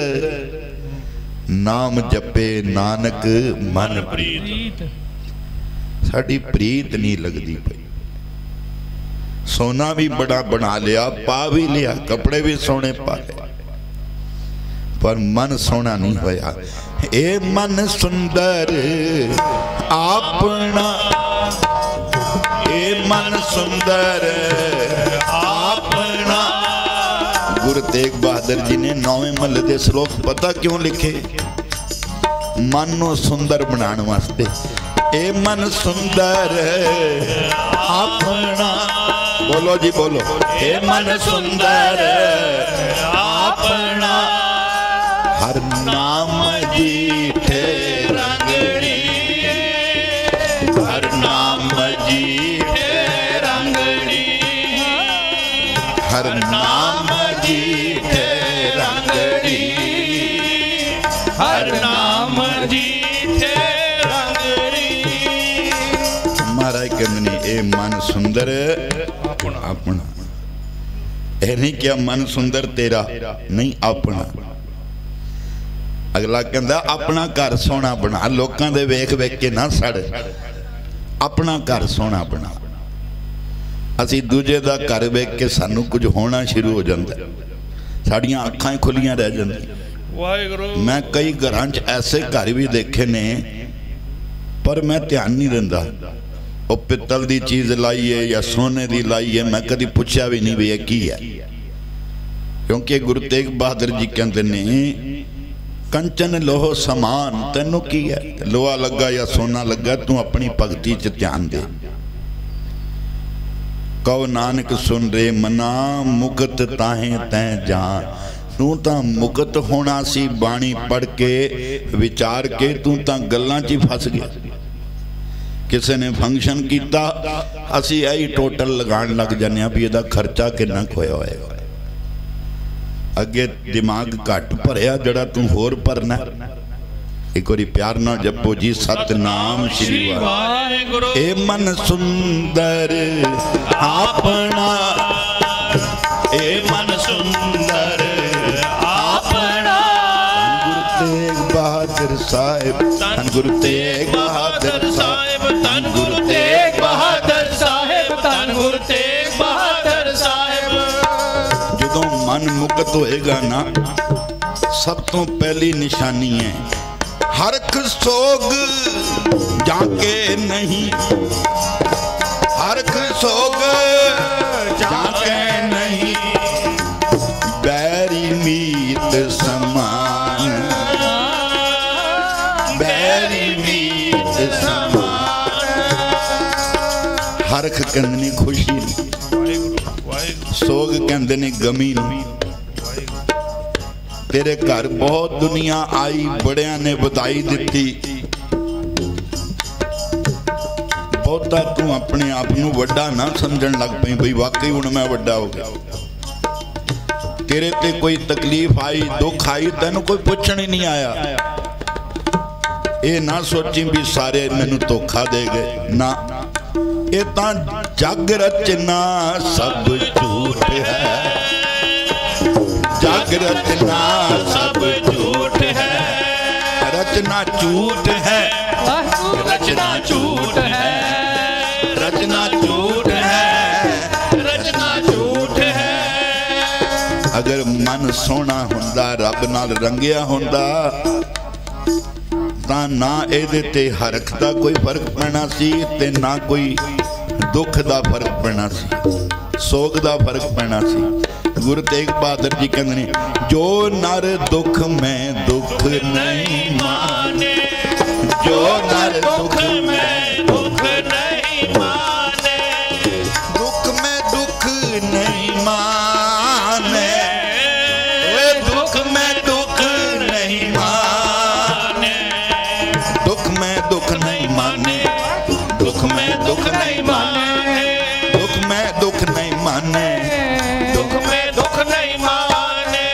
नाम जपे नानक मन प्रीत। साड़ी प्रीत नहीं लगती पई। सोना भी बड़ा बना लिया, पा भी लिया, कपड़े भी सोने पा लिया, पर मन सोना नहीं होया। ए मन सुंदर अपना, ए मन सुंदर अपना। गुरु तेग बहादुर जी ने 9वें महले के श्लोक पता क्यों लिखे? मन को सुंदर बनाने वास्ते। ए मन सुंदर अपना, बोलो जी बोलो। ए मन सुंदर अपना, हर नाम जीठे रंगड़ी, हर नाम जीठे रंगड़ी, हर नाम जीठे रंगड़ी, हर नाम जीठे रंगड़ी। महाराज कहंदे ए मन सुंदर अपना। ए नहीं क्या मन सुंदर तेरा नहीं, अपना। अगला कहंदा अपना घर सोना बना, लोकां दे वेख वेख के ना सड़, अपना घर सोना बना। असी दूजे दा घर वेख के सानू कुछ होना शुरू हो जाता, साड़ियां अखां खुलियां रह जांदियां। वाहिगुरू। मैं कई घरां च ऐसे घर भी देखे ने, पर मैं ध्यान नहीं दिंदा। वो पित्तल दी चीज लाई है या सोने दी लाई है, मैं कभी पूछा भी नहीं भी ये की है। क्योंकि गुरु तेग बहादुर जी कहते ने कंचन लोहो समान, तेनों की है? लोहा लगा या सोना लगा, तू अपनी भगती च ध्यान दे। कहो नानक सुन रे मना, मुकत ताहे तैं जान। तू तां मुकत होना सी बाणी पढ़ के विचार के, तू तां गल्लां च ही फस गया। किसी ने फंक्शन किया, असी यही टोटल लगान लग जाने भी इहदा खर्चा कितना खोया होएगा। अगे दिमाग घट भरिया, जड़ा तू होर भरना। एक बारी प्यार ना जपो जी सतनाम श्री वाहिगुरू। ए मन सुंदर अपना, ए मन सुंदर अपना। गुरु तेग बहादुर साहिब, धन गुरु तेग बहादुर साहिब, धन गुरु तेग बहादुर साहिब, धन गुरु तेग बहादुर साहिब। जदों मन मुक्त होएगा ना, सब तो पहली निशानी है हरख सोग जाके नहीं, हरख सोग जाके नहीं। बैरी मीत समान, बैरी मीत समान। हरख कहंदे ने खुशी, सोग कहंदे ने गमी। तेरे घर बहुत दुनिया आई, बड़िया ने बधाई दी, बहुता तू अपने आप नू वड्डा ना समझण लग पई, बई वाकई हुण मैं वड्डा हो गया। तेरे ते कोई तकलीफ आई, दुख आई, तेनू कोई पुछण ही नहीं आया। ये ना सोची भी सारे मैनू धोखा दे गए ना, ये तां जग रचना सब झूठ है, जग रचना सब झूठ है। रचना झूठ है, रचना झूठ है, रचना झूठ है, रचना झूठ है। अगर मन सोना हुंदा, रब नाल रंगिया हुंदा, तां ना इहदे ते हरख दा कोई फर्क पैना सी, ते ना कोई दुख दा फर्क पैना सी। सोग दा फर्क पैना सी। गुरु तेग बहादुर जी कहते ने जो नर दुख में दुख नहीं माने, जो नर दुख में दुख नहीं माने, दुख में दुख नहीं माने, दुख में दुख नहीं माने, दुख में दुख नहीं माने, दुख में दुख नहीं माने, दुख में दुख नहीं माने, दुख में दुख नहीं माने।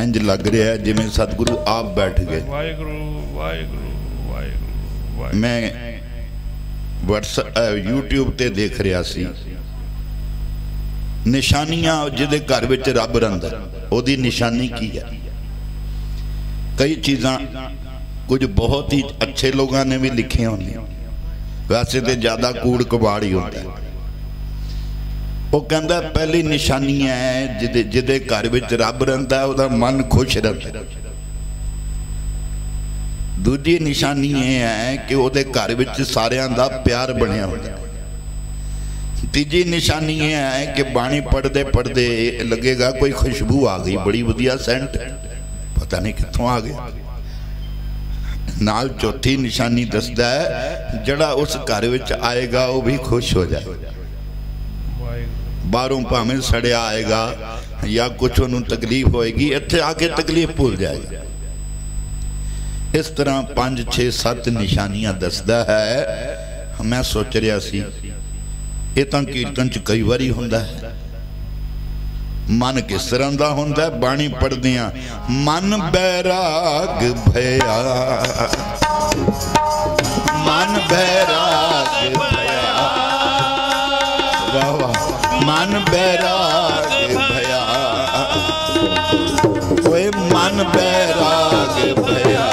इंज लग रहा है जिवें सतगुरु आप बैठ गए। वाहिगुरु वाहिगुरु वाहिगुरु। मैं व्हाट्सएप यूट्यूब ते देख रहा सी निशानियां जिहदे घर विच रब रहिंदा ओदी निशानी की है। कई चीज़ां कुछ बहुत ही अच्छे लोगों ने भी लिखिया होंगे, वैसे तो ज़्यादा कूड़ कबाड़ ही होता है। वो कहता पहली निशानी है जिहदे घर विच रब रहिंदा उहदा मन खुश रहिंदा। दूजी निशानी यह है कि उहदे घर विच सारियां दा प्यार बनिया होंदा। तीजी निशानी यह है कि बाणी पढ़ते पढ़ते लगेगा कोई खुशबू आ गई, बड़ी वधिया सेंट, पता नहीं कित्थों आ गया। नाल चौथी निशानी दसदा है जड़ा उस घर विच आएगा वो भी खुश हो जाए। बाहरों भावें सड़िया आएगा या कुछ उन्होंने तकलीफ होएगी, इत्थे आके तकलीफ भूल जाएगा। इस तरह 5 6 7 निशानियां दसदा है। मैं सोच रहा सी ये तो कीर्तन च कई बारी हुंदा है। मन किस तरह का हुंदा है? बाणी पढ़दियां मन बैराग भया, मन बैराग भया, वाह वाह, मन बैराग भया, ओए मन बैराग भया।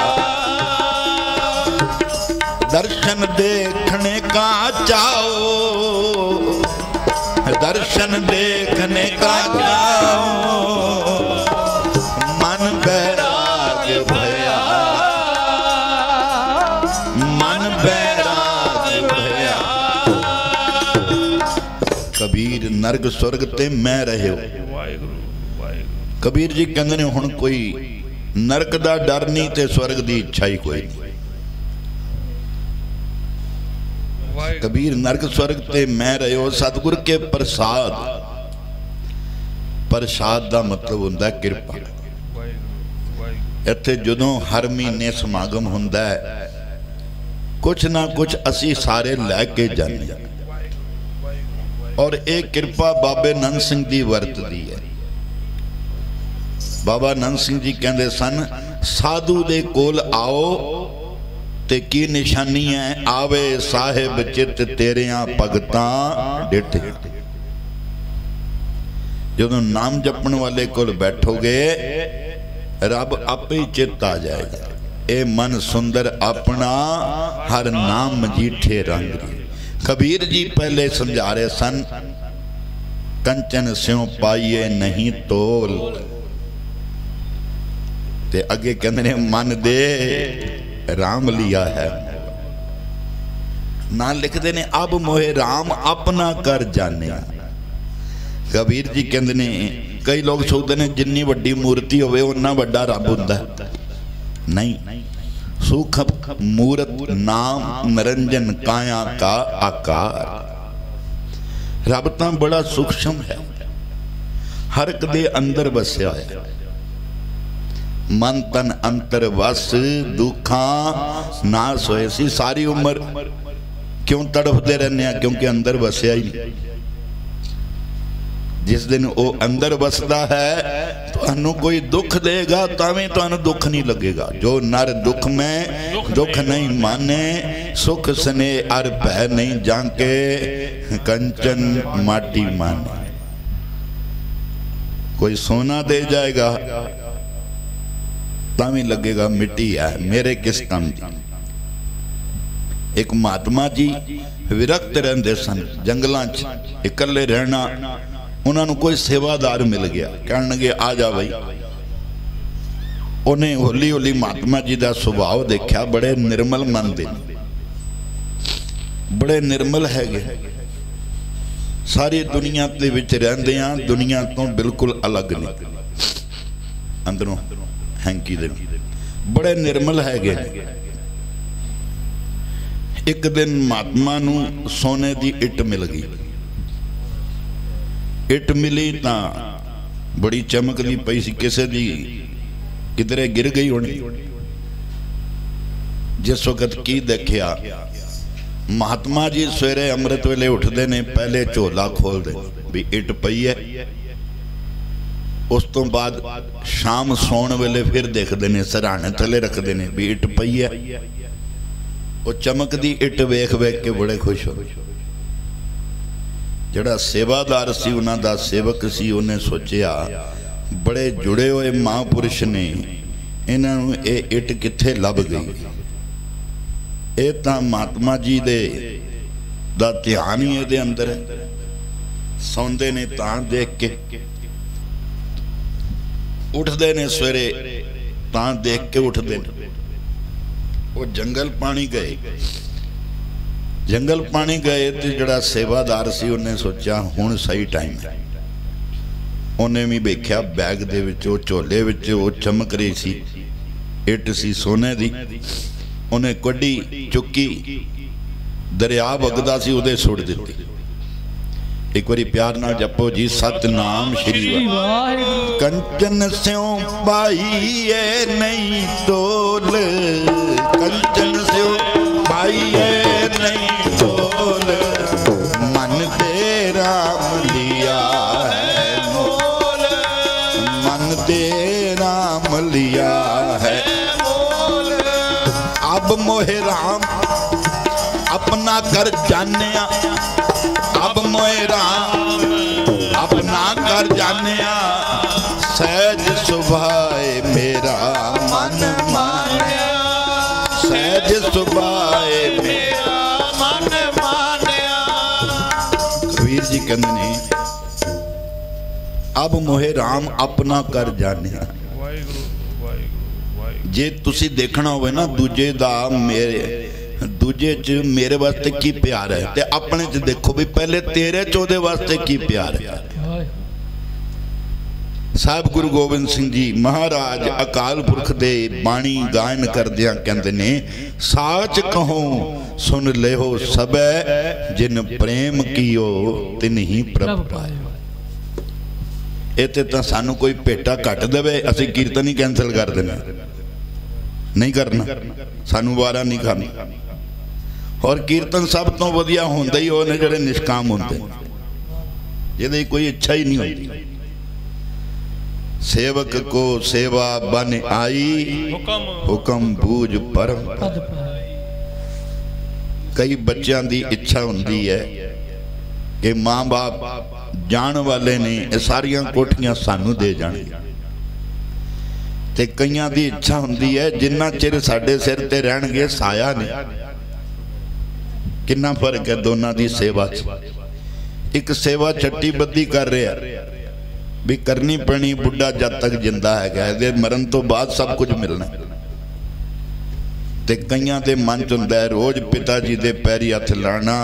दर्शन देखने का चाओ, दर्शन देखने का चाओ, मन बैराग भया, मन बैराग भया। कबीर नरक स्वर्ग ते मैं रहे हो। कबीर जी कहते ने हुण कोई नरक दा डर नहीं ते स्वर्ग दी इच्छा ही कोई नहीं। कबीर नरक स्वर्ग ते मैं रहे हो। सतगुर के प्रसाद, प्रसाद का मतलब होंदा है किरपा। इत्थे जदों हर महीने समागम होंदा है कुछ ना कुछ असी सारे लैके जाने, और एक किरपा बाबे नंद सिंह दी वरतदी है। बाबा नंद सिंह जी कहते सन साधु दे कोल आओ ते की निशानी है, आवे साहिब चित तेरिया भगतां डिठ। जदों नाम जपण वाले कोल बैठोगे रब आपे ही चित आ जाएगा। ए मन सुंदर अपना हर नाम मजीठे रंग। कबीर जी पहले समझा रहे सन कंचन स्यों पाइए नहीं तोल, ते अगे कहते ने मन दे राम लिया है। ना लिखते ने अब मोहे राम अपना कर जाने। कबीर जी कहते ने कई लोग सोचते ने जिन्नी वड्डी मूर्ति होवे उन्ना वड्डा रब हुंदा। नहीं, सूक्ष्म मूर्त नाम निरंजन काया का आकार। रब तो बड़ा सूक्ष्म है, हर एक दे अंदर बसया है। मन तन अंतर वस दुखा नास होए सी। सारी उम्र क्यों तड़फते रहने? क्योंकि अंदर बसया ही नहीं। जिस दिन वो अंदर बसदा है तो कोई दुख देगा तावें तो दुख नहीं लगेगा। जो नर दुख में दुख नहीं माने, सुख सने अर भय नहीं जाके, कंचन माटी माने। कोई सोना दे जाएगा तावी लगेगा मिट्टी है, मेरे किस काम दी। एक महात्मा जी विरक्त रहंदे सन, जंगलों च इकल्ले रहना। उन्होंने कोई सेवादार मिल गया, कहने लगे आ जा भाई। उन्हें हौली हौली महात्मा जी का सुभाव देखा, बड़े निर्मल मन दे, बड़े निर्मल है। सारी दुनिया दे विच रहिंदे आ, दुनिया तो बिल्कुल अलग ने, अंदरों हैंकी दे बड़े निर्मल हैगे। एक दिन महात्मा नू सोने की इट मिल गई। इट मिली तो बड़ी चमकदी पई सी, किसे दी किधरे गिर गई होनी। जिस वक्त की देखिया, महात्मा जी सवेरे अमृत वेले उठते ने, पहले झोला खोलते भी इट पई है, उस तो बाद शाम सौण वेले फिर देखते ने, सराहने थले रखते ने भी इट पई है। वो चमकदी इट वेख वेख के बड़े खुश हो। जड़ा सेवादार सी, उन्हां दा सेवक सी, उन्हें सोचिया बड़े जुड़े हुए महापुरुष ने, इन्हां नूं ये इट कित्थे लभ गई। ये तां महात्मा जी दे दा ध्यान ही इहदे अंदर है। सौंदे ने तां देख के, उठदे ने सवेरे तां देख के उठदे ने। वो जंगल पानी गए, जंगल पानी गए तो जड़ा सेवादार सी, उन्हें सोचा हुण सही टाइम है। उन्हें भी वेख्या बैग दे विच, झोले विच वो चमक रही सी इट सी सोने दी। उन्हें कड्डी चुकी, दरिया वगदा सी, उहदे सुट दित्ती। एक बारी प्यार नाल जपो जी, सतनाम श्री वाहिगुरू। कंचन स्यों पाईए नहीं तोल, कंचन स्यों पाईए नहीं तोल, मन दे राम लिया है मोल, मन दे राम लिया है मोल। अब मोहे राम अपना कर जानिया, अब मोहे राम अपना कर जानिया, सहज सुभाए मेरा मन मानिया, सहज सुभाए मेरा मन मानिया। कबीर जी कहते ने अब मोहे राम अपना कर जानिया। जे तुसी देखना होवे ना दूजे दा, मेरे दूजे च मेरे वास्ते की प्यार है, ते अपने च देखो भी पहले तेरे च ओदे वास्ते की प्यार है। साहब गुरु गोबिंद सिंह जी महाराज अकाल पुरख दे बाणी गायन करदियां कहंदे ने, साच कहो सुन लेहो सबे, जिन प्रेम कियो तिन ही प्रभ पाए। इत्थे तां सानू कोई भेटा घट देवे, असीं कीर्तन ही कैंसल कर देना, नहीं करना, सानू वारा नहीं खाना। और कीर्तन सब तो वधिया होंदा ही वो ने जिहड़े निष्काम होंदे, जिहदी कोई इच्छा ही नहीं होती। सेवक को सेवा बन आई, हुक्म बूझ परम। कई बच्चों की इच्छा होंदी है कि माँ बाप जान वाले ने, ये सारियां कोठियां सानू दे जाने। ते कईयां दी इच्छा होंदी है जिन्ना चिर साडे सिर ते रहणगे साया ने। कितना फर्क है दोनों की सेवा च। एक सेवा छट्टी बद्दी कर रहा भी करनी पैनी, बुढ़ा जब तक जिंदा है, मरण तो बाद सब कुछ मिलना। ते कईयां दे मन च हुंदा है रोज पिता जी दे पैरी हथ लाना,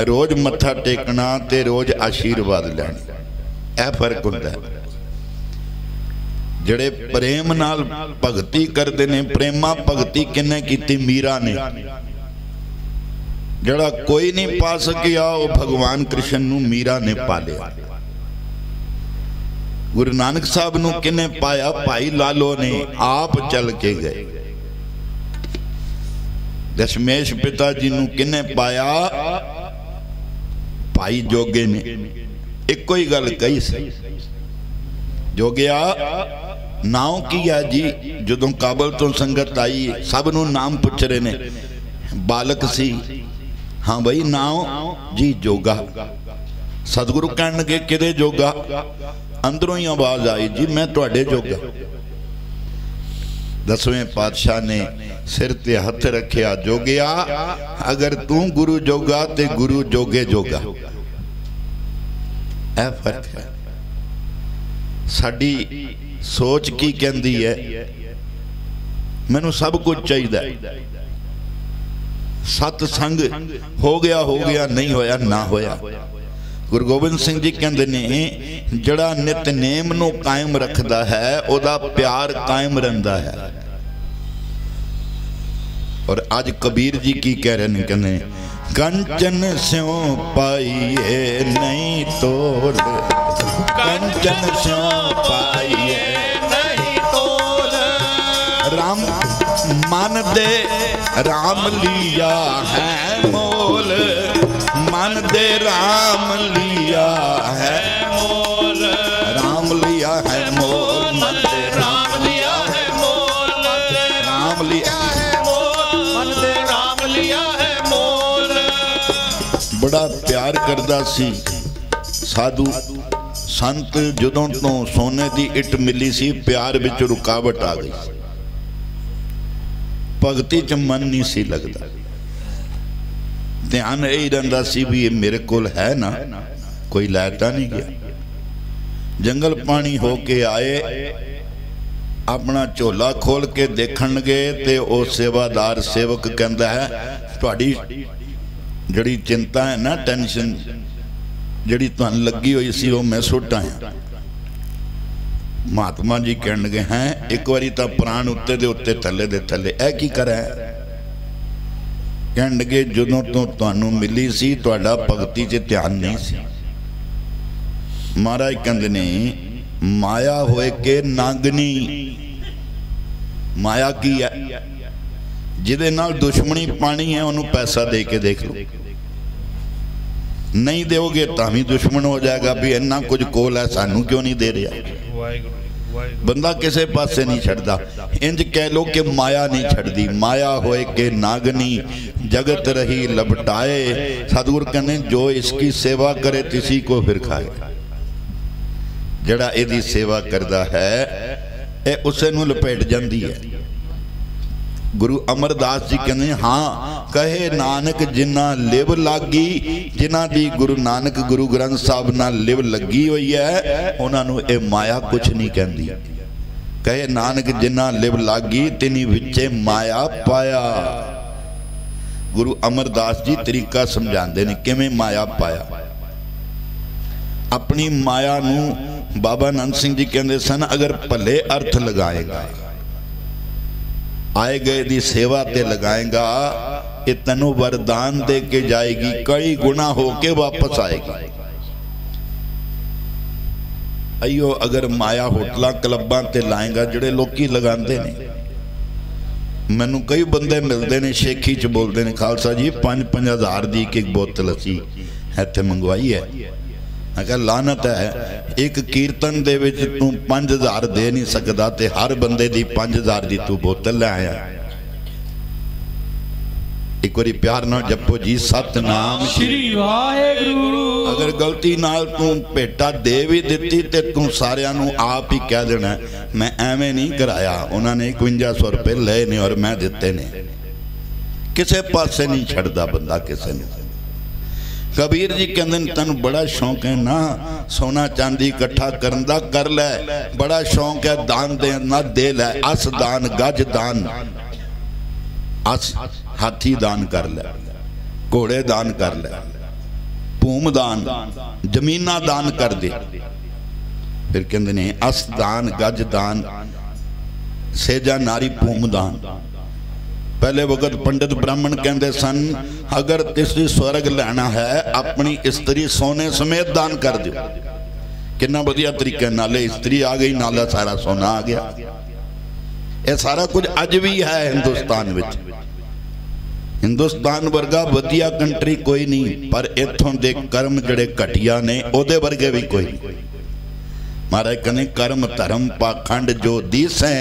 रोज मत्था टेकना ते रोज आशीर्वाद लेना। यह फर्क हुंदा है। जिहड़े प्रेम नाल भगती करते ने, प्रेमा भगती किन्ने कीती? मीरा ने। जड़ा कोई नहीं पा सकिया वो भगवान कृष्ण नू मीरा ने पा लिया। गुरु नानक साहब नू किने पाया? भाई लालो ने आप चल के गए। दशमेश पिता जी नू किने पाया? भाई जोगे ने। एक कोई गल कही सी, जोगिया नाम की है जी? जदों काबल तो संगत आई सब नू नाम पुछ रहे ने। बालक सी, हाँ भाई नाम जी जोगा। सतगुरु कहन लगे किदे जोगा? अंदरों ही आवाज आई जी मैं तुहाडे जोगा। दसवें पातशाह ने सिर ते हथ रखिया, जोगिया अगर तू गुरु जोगा ते गुरु जोगे जोगा। ऐ फर्क है। साडी सोच की कहती है मैनू सब कुछ चाहिए, सतसंग हो गया नहीं होया ना होया, गुरु गोबिंद सिंह जी कहते ने जड़ा नितनेम नूं कायम रखता है उहदा प्यार कायम रहिंदा है। और अज कबीर जी की कह रहे हैं, कहने कंचन स्यों पाइए नहीं तोल, कंचन स्यों पाइए नहीं तोल। राम मन दे राम लिया है मोल, मन दे राम लिया है मोल, राम लिया है मोल, मन दे राम लिया है मोल, राम लिया है मन दे राम लिया है मोल। बड़ा प्यार करदा सी साधु संत। जदों तो सोने दी इट मिली सी प्यार विच रुकावट आ गई, भगती च मन नहीं सी लगता। ध्यान यही रहिंदा सी भी ये मेरे कोल है ना, कोई लैता नहीं गया। जंगल पानी होके आए, अपना झोला खोल के देखण गए ते ओ सेवादार सेवक कहंदा है तुहाडी जड़ी चिंता है ना, टेंशन जड़ी तुहानूं लगी हुई सी वो मैं सुट आया। महात्मा जी कहण लगे हैं एक बारी तो प्राण उत्ते दे उत्ते थले दे थले ऐ की करै। कहण लगे जदों तो तुहानूं मिली सी तुहाडा भगती च ध्यान नहीं सी। महाराज कहंदे ने माया होए के नागनी, माया की है जिहदे नाल दुश्मनी पानी है उन्होंने पैसा दे के देख लो, नहीं दोगे तो भी दुश्मन हो जाएगा भी इन्ना कुछ कोल है सानू क्यों नहीं दे रहा। बंदा किसी पासे नहीं छड़दा। इंज कह लो कि माया नहीं छड़दी, माया होए के नागनी जगत रही लपटाए। सतगुरु कहने जो इसकी सेवा करे तिसी को फिर खाए। जड़ा इहदी सेवा करदा है ए उसे नूं लपेट जांदी है। गुरु अमरदास जी कहते हाँ कहे नानक जिन्ना लिव लागी, जिन्हां दी गुरु नानक गुरु ग्रंथ साहब नाल लिव लगी हुई है उन्हां नूं ए माया कुछ नहीं कहती। कहे नानक जिन्ना लिव लागी तिनी विचे माया पाया। गुरु अमरदास जी तरीका समझाते ने किवें माया पाया। अपनी माया नूं बाबा नंद सिंह जी कहते सन अगर भले अर्थ लगाएगा, आए गए दी सेवा ते लगाएगा, ये तनु वरदान दे के जाएगी, कई गुना होके वापस आएगी। अयो अगर माया होटल क्लबां ते लाएगा जड़े लोकी लगाते ने, मैनू कई बंदे मिलते ने शेखी च बोलते ने खालसा जी 5-5 हज़ार दी एक बोतल असी इत्थे मंगवाई है। मैं कहा लानत है, एक कीर्तन दे विच तू 5,000 दे नहीं सकदा ते हर बंदे दी 5,000 दी तू बोतल ले आया। एक बारी प्यार नाल जपो जी सतनाम श्री वाहेगुरु। अगर गलती नाल तू भेटा दे भी दिती ते तू सारियां नू आप ही कह देना मैं एवें नहीं कराया, उन्होंने 5100 रुपए लए ने और मैं दिते ने। किसे पासे नहीं छड़दा बंदा किसे ने। कबीर जी कहते तेन बड़ा शौक है ना सोना चांदी इकट्ठा करन दा कर लै, बड़ा शौक है दान देना दे लै। अस दान गज दान, अस हाथी दान कर लै, घोड़े दान कर लै, भूम दान जमीना दान कर दे। फिर कहते ने अस दान गज दान सेजा नारी भूम दान। पहले वक्त पंडित ब्राह्मण कहते सन अगर किसी स्वर्ग लेना है अपनी स्त्री सोने समेत दान कर दो। कितना बढ़िया तरीका, नाले स्त्री आ गई नाला सारा सोना आ गया। ये सारा कुछ अज भी है हिंदुस्तान विच। हिंदुस्तान वर्गा वधिया कंट्री कोई नहीं, पर इत्थों दे कर्म जड़े घटिया ने ओदे वर्गे भी कोई नहीं। महाराज कहने कर्म धर्म पाखंड जो दिसै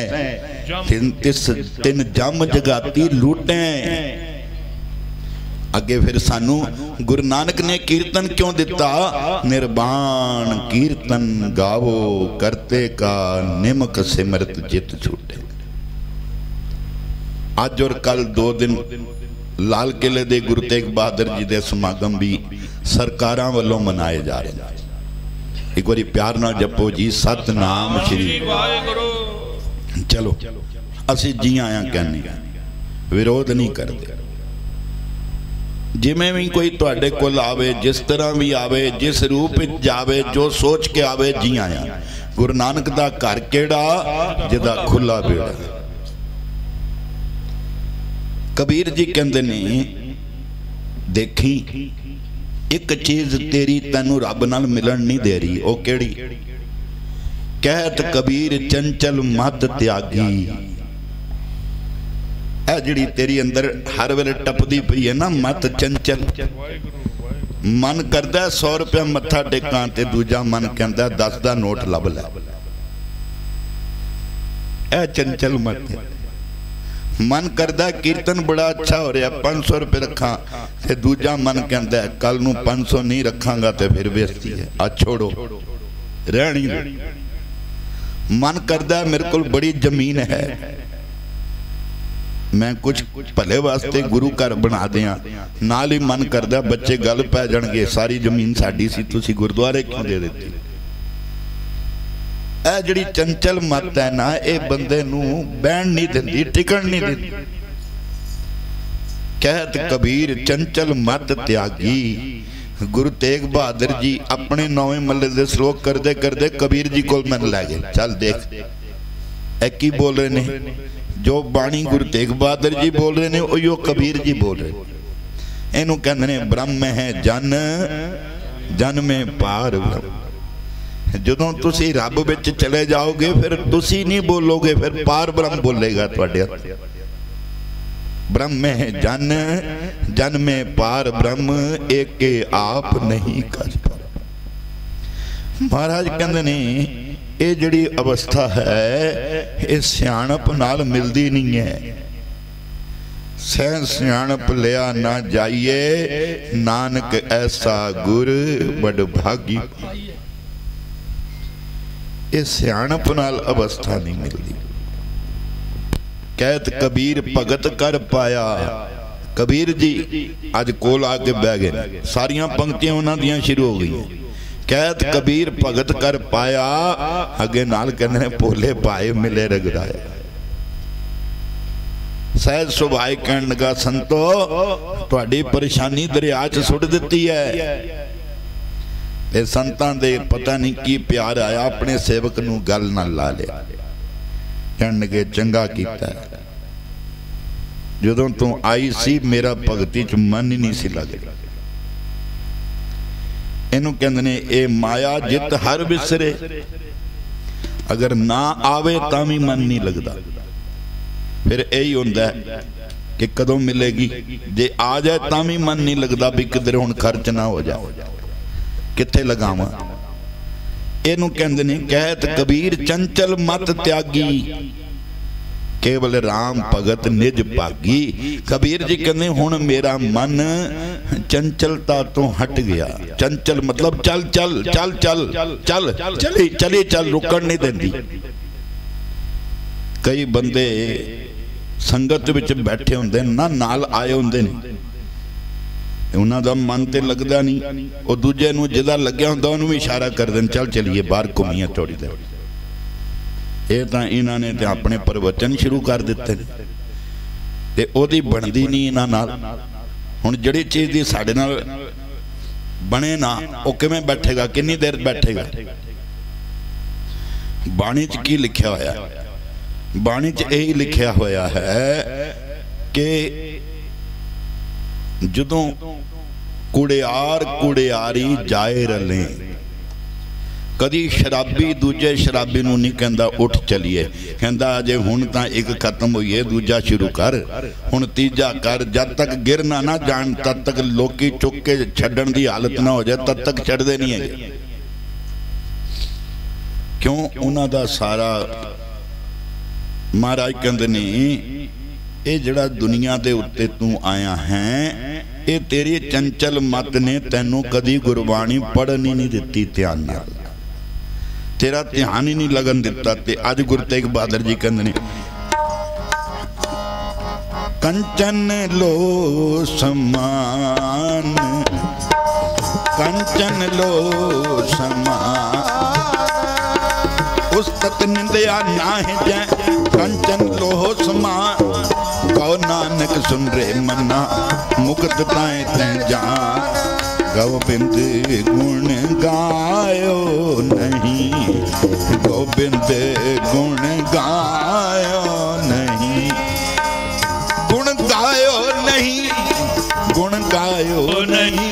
तिन जम जगाती लूटे। अगे फिर सानू गुरु नानक ने कीर्तन क्यों दिता, निर्वाण कीर्तन गावो करते का निमक सिमरत जित छूटे। आज और कल 2 दिन लाल किले दे गुरु तेग बहादुर जी दे समागम भी सरकारां वालों मनाए जा रहे हैं। एक बारी प्यार नाल जपो जी सतनाम श्री वाहेगुरु। चलो असी जी आया कहने विरोध नहीं करते। जिमें भी कोई तुहाडे कोल आवे, जिस तरह भी आवे, जिस रूप विच जावे, जो सोच के आवे, जी आया। गुरु नानक दा घर केड़ा जिहदा खुला बेड़ा। कबीर जी कहंदे ने देखी एक चीज तेरी तैनू रब नाल मिलन नहीं दे रही, ओ केड़ी? कहत कबीर चंचल मत त्यागी। ऐ जिहड़ी तेरी अंदर हर वेले टपदी पई है ना मत चंचल, मन करदा 100 रुपया मत्था टेकां ते दूजा मन कहंदा 10 दा नोट लभ लै। ऐ चंचल मत है। मन करदा कीर्तन बड़ा अच्छा हो रहा 500 रुपये रखा, ते दूजा मन कहता है कल नूं 500 नहीं रखांगा तो फिर बेइज्जती है, आ छोड़ो रहनी दे। मन करदा मेरे को बड़ी जमीन है, मैं कुछ भले वास्ते गुरु घर बना दियां, नाल ही मन करदा बच्चे गल पै जाणगे सारी जमीन साडी सी, तुसीं गुरुद्वारे क्यों दे दित्ती? ऐ जिहड़ी चंचल मत है ना, ये बंदे नूं बैण नहीं दिंदी, टिकण नहीं दिंदी। कहत कबीर चंचल मत त्यागी। गुरु तेग बहादुर जी अपने 9वें मल्ले दे श्लोक करदे करदे कबीर जी कोल मैनूं लै गए। चल देख ऐ की बोल रहे ने, जो बाणी गुरु तेग बहादुर जी बोल रहे ने उहिओ कबीर जी बोल रहे। इहनूं कहंदे ने ब्रह्म है जन, जन में पार ब्रह्म। जदों तुसी रब विच चले जाओगे फिर तुसी नहीं बोलोगे, फिर पार ब्रह्म बोलेगा तुहाडे। ब्रह्म है जन, जन में पार ब्रह्म, एक के आप नहीं कर पार। महाराज कहंदे ने ये जिहड़ी अवस्था है ये सियाणप नाल मिलदी नहीं है। सह सियाणप लिया ना जाइए, नानक ऐसा गुर बड़ भागी। ये सियाणप नाल अवस्था नहीं मिलती। कहत कबीर भगत कर पाया। कबीर जी अज कोल आके बह गए, सारियां पंक्तियां उन्हां दियां शुरू हो गई। कहत कबीर भगत कर पाया, अगे नाल कहंदे ने भोले पाए मिले रगड़ाया। सहज सुभाए कहण लगा संतो तुहाडी परेशानी दरिया च सुट दित्ती है। ये संतां दे पता नहीं की प्यार आया, अपने सेवक नूं गल नाल ला लिया। कहण लगे चंगा कीता, जदों तू आई सी मेरा भगती च मन ही नहीं सी लगदा। इहनूं कहंदे ने ए माया जित हर विसरे, अगर ना आवे तां भी मन नहीं लगदा। फिर यही हुंदा है कि कदों मिलेगी, जे आ जाए तां भी मन नहीं लगदा भी किधर हुण खर्च ना हो जाए, किथे लगावां। इहनूं कहंदे ने कहत कबीर चंचल मत त्यागी, केवल राम भगत निज भागी। कबीर जी कहंदे हुण मेरा मन चंचलता तो हट गया। चंचल मतलब चल चल चल चल चल चली चली चल, रुकण नहीं देंदी। कई बंदे संगत विच बैठे हुंदे ना, नाल आए हुंदे ने, उन्हां दा मन ते लगदा नहीं, वो दूजे नूं जिहदा लग्या हुंदा उहनूं भी इशारा कर देन चल चलीए बाहर घुमीए थोड़ी देर। ये तां इन्हां ने ते अपने प्रवचन शुरू कर दित्ते ते ओहदी बनदी नहीं इन्हां नाल। हुण जिहड़ी चीज़ दी साडे नाल बने ना, वो किवें बैठेगा, किन्नी देर बैठेगा? बाणी च की लिखिया होया? बाणी च यही लिखिया होया है कि जदों कुड़ियार कुड़ियारी जाए रले, कदी शराबी दूजे शराबी नूं नहीं कहंदा उठ चलिए, कहंदा अजे हुण तां एक खत्म होई है दूजा शुरू कर, हुण तीजा कर। जद तक गिर ना जान तद तक लोकी चुक के छड्डण दी हालत ना हो जाए तद तक छड्डदे नहीं है। क्यों? उन्हां दा सारा महाराज कहंदे ने ये जिहड़ा दुनिया दे उत्ते तू आया है, ये तेरी चंचल मत ने तैनू कदी गुरबाणी पढ़नी नहीं दिती, ध्यान नाल तेरा ध्यान ही नहीं लगन दिता। ते अज गुरु तेग बहादुर जी कहंदे ने कंचन लो समान, कंचन लो समान, उस तत निंदया ना है जै कंचन लो समान। कहो नानक सुन रे मना मुक्त ताए तैं जान गोबिंद गुण गायो नहीं गोबिंद गुण गायो नहीं गुण गायो नहीं गुण गायो नहीं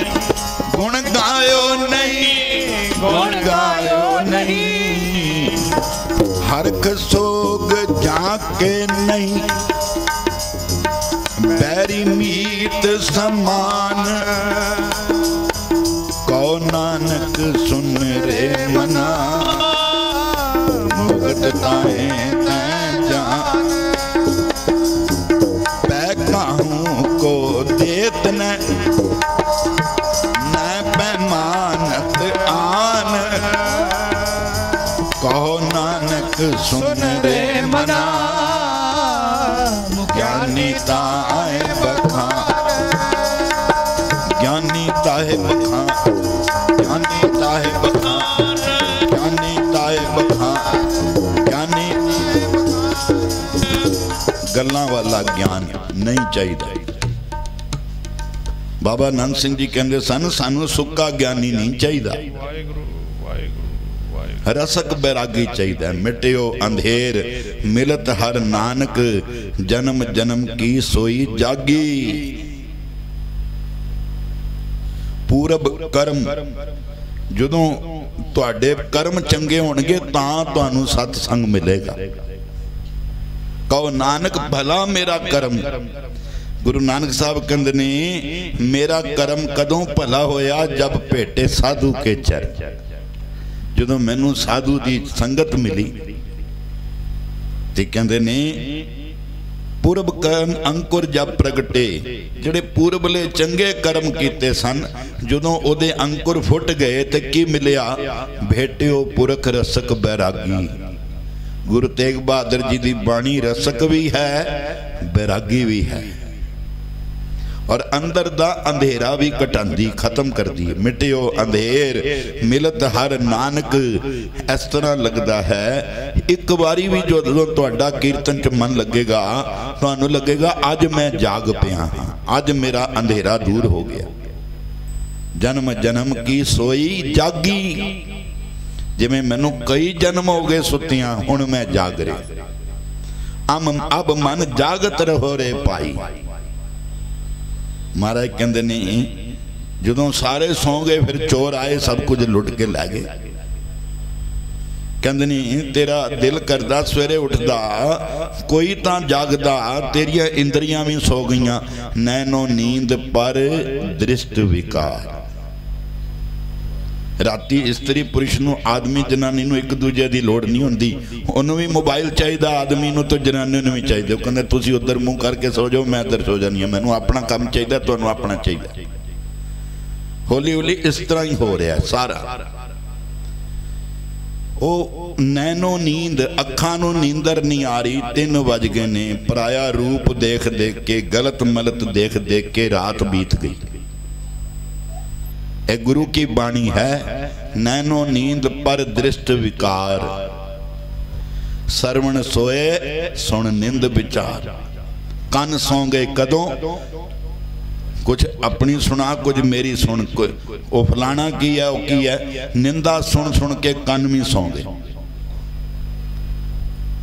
गुण गायो नहीं गुण गायो नहीं हरख सोग जाके नहीं बैरी मीत समान कहो नानक सुन रे मना मुक्त ताए तैं जान पैकाहूं को देत न पैमानत आन कहो नानक सुन रे मना ज्ञानी ताए बखान ज्ञानी ताहे बखान ज्ञानी ताहे बखान ज्ञानी ताहे बखान ज्ञानी गल्लां वाला ज्ञान नहीं चाहिए। बाबा नंद सिंह जी कहते सन सानू सुक्का ज्ञानी नहीं चाहिए रसक बैरागी चाहिए। मिटियो अंधेर मिलत हर नानक जन्म जन्म की सोई जागी पूरब कर्म जदों तुहाडे कर्म चंगे होणगे तां तुहानू सतसंग मिलेगा। कहो नानक भला मेरा कर्म गुरु नानक साहब कहते ने मेरा कर्म कदों भला होया जब भेटे साधु के चर जदों मैनू साधु की संगत मिली ते कहते ने पूरब कर्म अंकुर जब प्रगटे जिहड़े पूरबले चंगे कर्म कीते सन जदों ओदे अंकुर फुट गए ते की मिलिया भेटियो पुरख रसक बैरागी। गुरु तेग बहादुर जी की बाणी रसक भी है बैरागी भी है और अंदर दा अंधेरा भी कटांदी खत्म कर दी। मिटियो अंधेर मिलत हर नानक इस तरह लगता है एक बारी भी जो तुहाडा कीर्तन च मन लगेगा तुहानू लगेगा अज मैं जाग पिया हाँ अज मेरा अंधेरा दूर हो गया। जन्म जन्म की सोई जागी जिमें मैनू कई जन्म हो गए सुतियां हुण मैं जाग रहा अब मन जागत रहो रे पाई। महाराज कहते नहीं जदों सारे सौ गए फिर चोर आए सब कुछ लुट के लै गए। कहते नहीं तेरा दिल करदा सवेरे उठदा कोई तां जागदा तेरिया इंद्रियां भी सो गईयां नैनो नींद पर दृष्ट विकार। राती इस्त्री पुरुष नूं आदमी जनानी नूं एक दूजे की लोड़ नहीं होंदी उन्होंने भी मोबाइल चाहिए आदमी नूं तो जनानी नूं भी चाहिए। कहते तुसीं उधर मुँह करके सो जाओ मैं इधर सो जानी मैनू अपना काम चाहिए तुहानूं अपना चाहिए। हौली हौली इस तरह ही हो रहा है सारा। ओ नैनो नींद अखां नूं नींदर नहीं आ रही 3 बज गए ने पराया रूप देख देख के गलत मलत देख देख के रात बीत गई। एक गुरु की बाणी है नैनो नींद पर दृष्ट विकार सरवण सोए सुन निंद विचार। कन सौ गए कदों कुछ अपनी सुना कुछ मेरी सुन वो फलाना की है वो की है निंदा सुन सुन के कन भी सौ गए।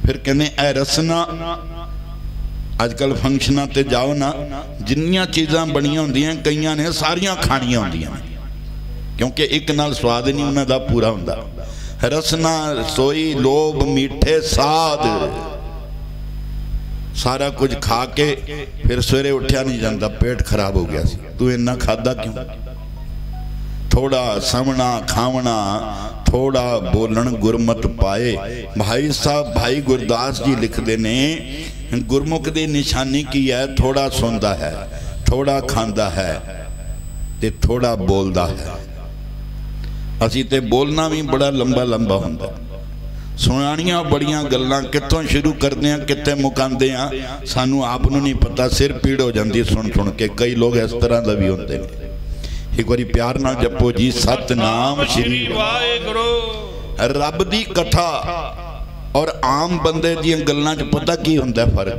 फिर कहने ए रसना अजकल फंक्शना ते जाओ ना जिन्नियां चीज़ां बनिया होंदियां कईयां ने सारियां खानियां होंदियां क्योंकि एक नाल स्वाद नहीं उन्हां दा पूरा हुंदा। रसना सोई लोभ मीठे साध सारा कुछ खा के फिर सवेरे उठा नहीं जाता पेट खराब हो गया सी। तू इन्ना खादा क्यों? थोड़ा समना खावना थोड़ा बोलन गुरमत पाए। भाई साहब भाई गुरदास जी लिखते ने गुरमुख की निशानी की है थोड़ा सुनता है थोड़ा खांदा है ते थोड़ा बोलता है। असी ते बोलना भी बड़ा लंबा लंबा होंदा सुनानियां बड़ियां गल्लां कित्थों शुरू करते हैं कित्थे मुकांदे हैं सानू आप नूं नहीं पता। सिर पीड़ हो जाती सुन सुन के। कई लोग इस तरह का भी होंदे ने। एक बारी प्यार नाल जपो जी सतनाम श्री वाहिगुरू। रब दी कथा और आम बंदे दी गल्लां च पता की हुंदा फर्क?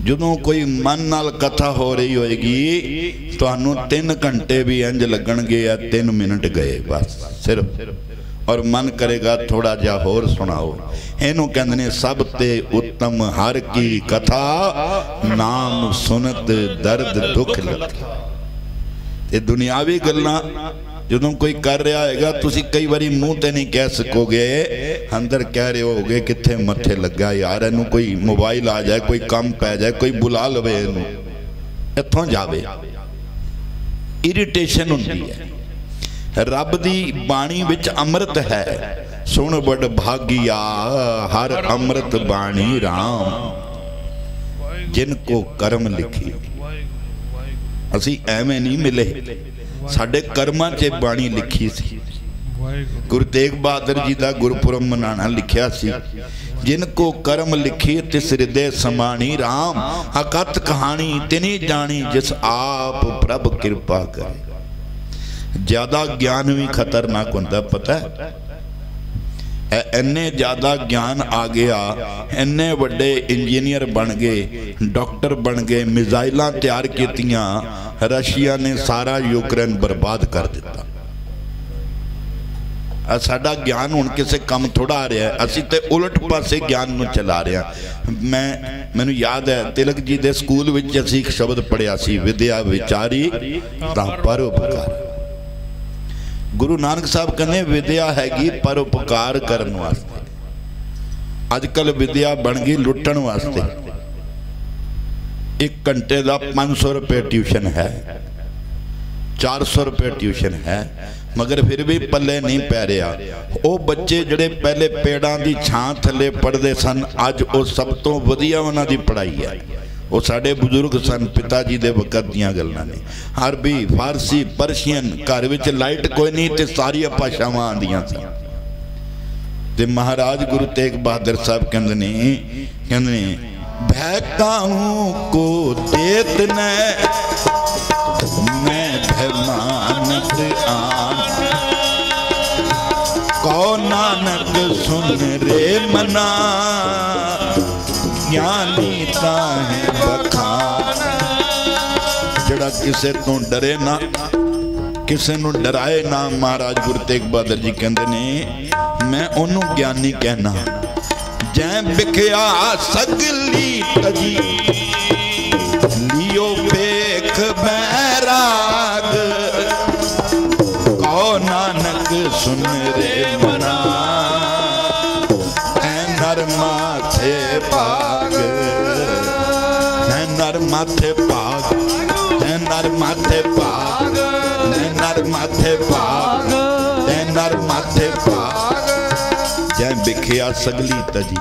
ਜਦੋਂ ਕੋਈ ਮਨ ਨਾਲ ਕਥਾ ਹੋ ਰਹੀ ਹੋਏਗੀ ਤੁਹਾਨੂੰ 3 ਘੰਟੇ ਵੀ ਇੰਜ ਲੱਗਣਗੇ ਜਾਂ 3 ਮਿੰਟ ਗਏ ਬਸ ਸਿਰਫ। ਔਰ ਮਨ ਕਰੇਗਾ ਥੋੜਾ ਜਿਹਾ ਹੋਰ ਸੁਣਾਓ। ਇਹਨੂੰ ਕਹਿੰਦੇ ਨੇ ਸਭ ਤੇ ਉੱਤਮ ਹਰ ਕੀ ਕਥਾ, ਨਾਮ ਸੁਨਤ ਦਰਦ ਦੁੱਖ ਲੱਥਾ। ਤੇ ਦੁਨਿਆਵੀ ਗੱਲਾਂ ਜਦੋਂ ਕੋਈ ਕਰ ਰਿਹਾ ਹੋਏਗਾ ਤੁਸੀਂ ਕਈ ਵਾਰੀ ਮੂੰਹ ਤੇ ਨਹੀਂ ਕਹਿ ਸਕੋਗੇ, ਅੰਦਰ ਕਹਿ ਰਹੇ ਹੋਗੇ ਕਿੱਥੇ ਮੱਥੇ ਲੱਗਾ ਯਾਰ, ਇਹਨੂੰ ਕੋਈ ਮੋਬਾਈਲ ਆ ਜਾਏ, ਕੋਈ ਕੰਮ ਪੈ ਜਾਏ, ਕੋਈ ਬੁਲਾ ਲਵੇ, ਇਹਨੂੰ ਇੱਥੋਂ ਜਾਵੇ। ਇਰੀਟੇਸ਼ਨ ਹੁੰਦੀ ਹੈ। ਰੱਬ ਦੀ ਬਾਣੀ ਵਿੱਚ ਅੰਮ੍ਰਿਤ ਹੈ, ਸੁਣ ਬੜ ਭਾਗਿਆ ਹਰ ਅੰਮ੍ਰਿਤ ਬਾਣੀ ਰਾਮ, ਜਿਨ ਕੋ ਕਰਮ ਲਿਖੀ। ਅਸੀਂ ਐਵੇਂ ਨਹੀਂ ਮਿਲੇ, ਸਾਡੇ ਕਰਮਾਂ 'ਚ ਬਾਣੀ ਲਿਖੀ ਸੀ। ਗੁਰੂ ਤੇਗ ਬਹਾਦਰ ਜੀ ਦਾ ਗੁਰਪੁਰਬ ਮਨਾਣਾ ਲਿਖਿਆ ਸੀ, ਜਿਨ ਕੋ ਕਰਮ ਲਿਖੀ ਤਿਸ ਹਿਰਦੇ ਸਮਾਣੀ ਰਾਮ, ਹਕਤ ਕਹਾਣੀ ਤਿਨੀ ਜਾਣੀ ਜਿਸ ਆਪ ਪ੍ਰਭ ਕਿਰਪਾ ਕਰੇ। ਜ਼ਿਆਦਾ ਗਿਆਨ ਵੀ ਖਤਰਨਾਕ ਹੁੰਦਾ, ਪਤਾ ਹੈ? ਇੰਨੇ ਜ਼ਿਆਦਾ ਗਿਆਨ ਆ ਗਿਆ, ਇੰਨੇ ਵੱਡੇ ਇੰਜੀਨੀਅਰ ਬਣ ਗਏ, ਡਾਕਟਰ ਬਣ ਗਏ, ਮਿਜ਼ਾਈਲਾਂ ਤਿਆਰ ਕੀਤੀਆਂ, ਰਸ਼ੀਆ ਨੇ ਸਾਰਾ ਯੂਕਰੇਨ ਬਰਬਾਦ ਕਰ ਦਿੱਤਾ। ਸਾਡਾ ਗਿਆਨ ਹੁਣ ਕਿਸੇ ਕੰਮ ਥੋੜਾ ਆ ਰਿਹਾ, ਅਸੀਂ ਤੇ ਉਲਟ ਪਾਸੇ ਗਿਆਨ ਨੂੰ ਚਲਾ ਰਹੇ ਹਾਂ। ਮੈਨੂੰ ਯਾਦ ਹੈ ਤਿਲਕ ਜੀ ਦੇ ਸਕੂਲ ਵਿੱਚ ਅਸੀਂ ਇੱਕ ਸ਼ਬਦ ਪੜ੍ਹਿਆ ਸੀ, ਵਿਦਿਆ ਵਿਚਾਰੀ ਤਾਂ ਪਰਉਪਕਾਰ। ਗੁਰੂ ਨਾਨਕ ਸਾਹਿਬ ਕਹਿੰਦੇ ਵਿਦਿਆ ਹੈਗੀ ਪਰਉਪਕਾਰ ਕਰਨ ਵਾਸਤੇ। ਅੱਜ ਕੱਲ ਵਿਦਿਆ ਬਣ ਗਈ ਲੁੱਟਣ ਵਾਸਤੇ। 1 ਘੰਟੇ ਦਾ 500 ਰੁਪਏ ਟਿਊਸ਼ਨ ਹੈ, 400 ਰੁਪਏ ਟਿਊਸ਼ਨ ਹੈ, ਮਗਰ ਫਿਰ ਵੀ ਪੱਲੇ ਨਹੀਂ ਪੈ ਰਿਹਾ। ਉਹ ਬੱਚੇ ਜਿਹੜੇ ਪਹਿਲੇ ਪੇੜਾਂ ਦੀ ਛਾਂ ਥੱਲੇ ਪੜ੍ਹਦੇ ਸਨ, ਅੱਜ ਉਹ ਸਭ ਤੋਂ ਵਧੀਆ ਉਹਨਾਂ ਦੀ ਪੜ੍ਹਾਈ ਹੈ। ਉਹ ਸਾਡੇ ਬਜ਼ੁਰਗ ਸਨ, ਪਿਤਾ ਜੀ ਦੇ ਵਕਤ ਦੀਆਂ ਗੱਲਾਂ ਨੇ। ਅਰਬੀ, ਫਾਰਸੀ, ਪਰਸ਼ੀਅਨ, ਘਰ ਵਿੱਚ ਲਾਈਟ ਕੋਈ ਨਹੀਂ ਤੇ ਸਾਰੀਆਂ ਭਾਸ਼ਾਵਾਂ ਆਉਂਦੀਆਂ ਸੀ। ਤੇ ਮਹਾਰਾਜ ਗੁਰੂ ਤੇਗ ਬਹਾਦਰ ਸਾਹਿਬ ਕਹਿੰਦੇ ਨੇ ਭੈਕਾਹੂੰ ਕੋ ਦੇਤ ਨੈ ਮੈਂ ਭੈਮਾਨਤ ਆਨ, ਕੋ ਨਾਨਕ ਸੁਨ ਰੇ ਮਨਾ, ਗਿਆਨੀ ਤਾਹੇ ਬਖਾਨ। ਜਿਹੜਾ ਕਿਸੇ ਤੋਂ ਡਰੇ ਨਾ, ਕਿਸੇ ਨੂੰ ਡਰਾਏ ਨਾ, ਮਹਾਰਾਜ ਗੁਰੂ ਤੇਗ ਬਹਾਦਰ ਜੀ ਕਹਿੰਦੇ ਨੇ ਮੈਂ ਉਹਨੂੰ ਗਿਆਨੀ ਕਹਿਣਾ। ਜੈ ਵਿਖਿਆ ਸਗਲੀ ਤਜੀ ਲਿਓ ਵੇਖ ਬੈਰਾਗ, ਕੋ ਨਾਨਕ ਸੁਨ ਰੇ ਮਨਾ, ਐ ਨਰ ਮਾਥੇ ਭਾਗ, ਐ ਨਰ ਮਾਥੇ ਭਾਗ, ਐ ਨਰ ਮਾਥੇ ਭਾਗ, ਐ ਨਰ ਮਾਥੇ ਭਾਗ, ਐ ਨਰ ਮਾਥੇ ਭਾਗ। ਜੈ ਵਿਖਿਆ ਸਗਲੀ ਤਜੀ,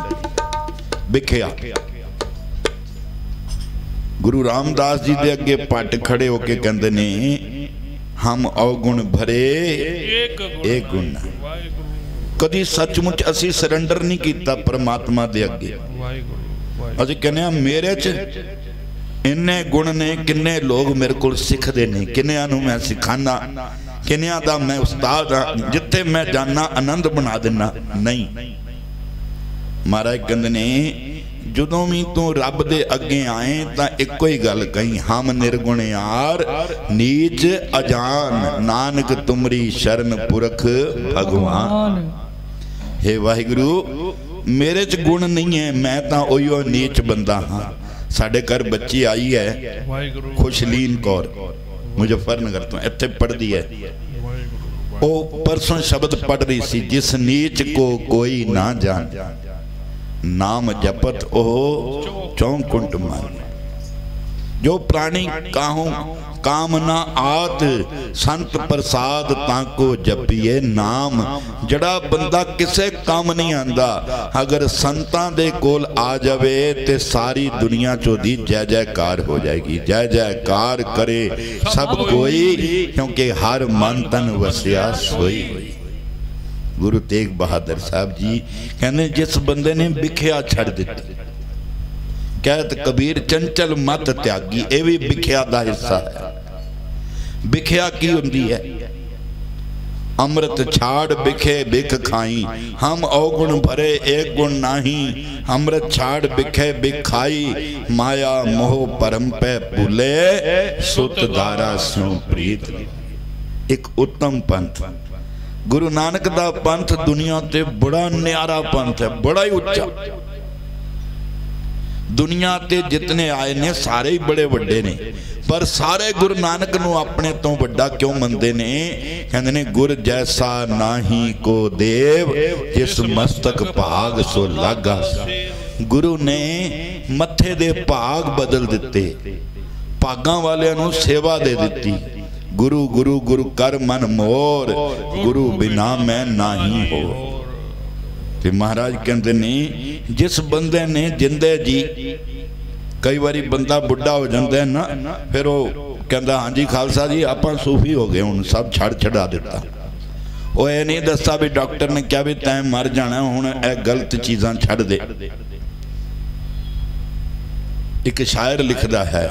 ਵਿਖਿਆ। ਗੁਰੂ ਰਾਮਦਾਸ ਜੀ ਦੇ ਅੱਗੇ ਪੱਟ ਖੜੇ ਹੋ ਕੇ ਕਹਿੰਦੇ ਨੇ ਹਮ ਔਗੁਣ ਭਰੇ ਏਕ ਗੁਣ। ਕਦੀ ਸੱਚਮੁੱਚ ਅਸੀਂ ਸਰੈਂਡਰ ਨਹੀਂ ਕੀਤਾ ਪਰਮਾਤਮਾ ਦੇ ਅੱਗੇ। ਅਸੀਂ ਕਹਿੰਦੇ ਆ ਮੇਰੇ 'ਚ ਇੰਨੇ ਗੁਣ ਨੇ, ਕਿੰਨੇ ਲੋਕ ਮੇਰੇ ਕੋਲ ਸਿੱਖਦੇ ਨੇ, ਕਿੰਨਿਆਂ ਨੂੰ ਮੈਂ ਸਿਖਾਣਾ, ਕਿੰਨਿਆਂ ਦਾ ਮੈਂ ਉਸਤਾਦ ਹਾਂ, ਜਿੱਥੇ ਮੈਂ ਜਾਣਾ ਆਨੰਦ ਬਣਾ ਦਿੰਦਾ। ਨਹੀਂ, ਮਹਾਰਾਜ ਕਹਿੰਦੇ ਨੇ ਜਦੋਂ ਵੀ ਤੂੰ ਰੱਬ ਦੇ ਅੱਗੇ ਆਏ ਤਾਂ ਇੱਕੋ ਹੀ ਗੱਲ ਕਹੀ, ਹਮ ਨਿਰਗੁਣ ਯਾਰ ਨੀਚ ਅਜਾਨ, ਨਾਨਕ ਤੁਮਰੀ ਸ਼ਰਨ ਪੁਰਖ ਭਗਵਾਨ। हे ਵਾਹਿਗੁਰੂ ਮੇਰੇ 'ਚ ਗੁਣ ਨਹੀਂ ਹੈ, ਮੈਂ ਤਾਂ ਉਹੀਓ ਨੀਚ ਬੰਦਾ ਹਾਂ। ਸਾਡੇ ਘਰ ਬੱਚੀ ਆਈ ਹੈ ਖੁਸ਼ਲੀਨ ਕੌਰ, ਮੁਜ਼ੱਫਰਨਗਰ ਤੋਂ, ਇੱਥੇ ਪੜ੍ਹਦੀ ਹੈ। ਉਹ ਪਰਸੋਂ ਸ਼ਬਦ ਪੜ੍ਹ ਰਹੀ ਸੀ, ਜਿਸ ਨੀਚ ਕੋ ਕੋਈ ਨਾ ਜਾਣ, ਨਾਮ ਜਪਤ ਉਹ ਚੌਂਕੁੰਟ ਮਨ। ਜੋ ਪ੍ਰਾਣੀ ਕਾਹੂ ਕਾਮ ਨਾ ਆਤ, ਸੰਤ ਪ੍ਰਸਾਦ ਤਾਂਕੋ ਜਪੀਏ ਨਾਮ। ਜਿਹੜਾ ਬੰਦਾ ਕਿਸੇ ਕੰਮ ਨਹੀਂ ਆਂਦਾ, ਅਗਰ ਸੰਤਾਂ ਦੇ ਕੋਲ ਆ ਜਾਵੇ ਤੇ ਸਾਰੀ ਦੁਨੀਆ ਚੋਂ ਦੀ ਜੈ ਜੈਕਾਰ ਹੋ ਜਾਏਗੀ। ਜੈ ਜੈਕਾਰ ਕਰੇ ਸਭ ਕੋਈ, ਕਿਉਂਕਿ ਹਰ ਮਨ ਤਨ ਵਸਿਆ ਸੋਈ। ਗੁਰੂ ਤੇਗ ਬਹਾਦਰ ਸਾਹਿਬ ਜੀ ਕਹਿੰਦੇ ਜਿਸ ਬੰਦੇ ਨੇ ਵਿਖਿਆ ਛੱਡ ਦਿੱਤੀ, ਕਹਿਤ ਕਬੀਰ ਚੰਚਲ ਮਤ ਤਿਆਗੀ, ਇਹ ਵੀ ਵਿਖਿਆ ਦਾ ਹਿੱਸਾ ਹੈ। ਵਿਖਿਆ ਕੀ ਹੁੰਦੀ ਹੈ? अमृत छाड़ बिखे बिख खाई, हम अवगुण भरे एक गुण नाही। अमृत छाड़ बिखे बिख खाई, माया मोह परम पे भूले, सुत दारा स्यों प्रीत। एक उत्तम पंथ गुरु नानक दा पंथ दुनिया ते बड़ा न्यारा पंथ है, बड़ा ही उच्चा। दुनिया ते जितने आए ने सारे ही बड़े वड्डे ने, पर सारे गुरु नानक नू अपने तो वड्डा क्यों मनते ने? कहते ने गुर जैसा नाही को देव, जिस मस्तक भाग सो लागा। गुरु ने मत्थे दे भाग बदल दिते, भागां वालियां नू सेवा दे दिती। गुरु गुरु गुरु कर मन मोर, गुरु बिना मैं नाही हो। ते महाराज कहते ने जिस बंदे ने जिंदे जी, कई बारी बंदा बुढ़ा हो जाता है ना, फिर वो कहता हाँ जी खालसा जी आप सूफी हो गए, हुण सब छड़ छड़ा दिता। वो ये नहीं दसता भी डॉक्टर ने क्या भी तैं मर जाना, हुण ए गलत चीज़ां छड़ दे। एक शायर लिखदा है,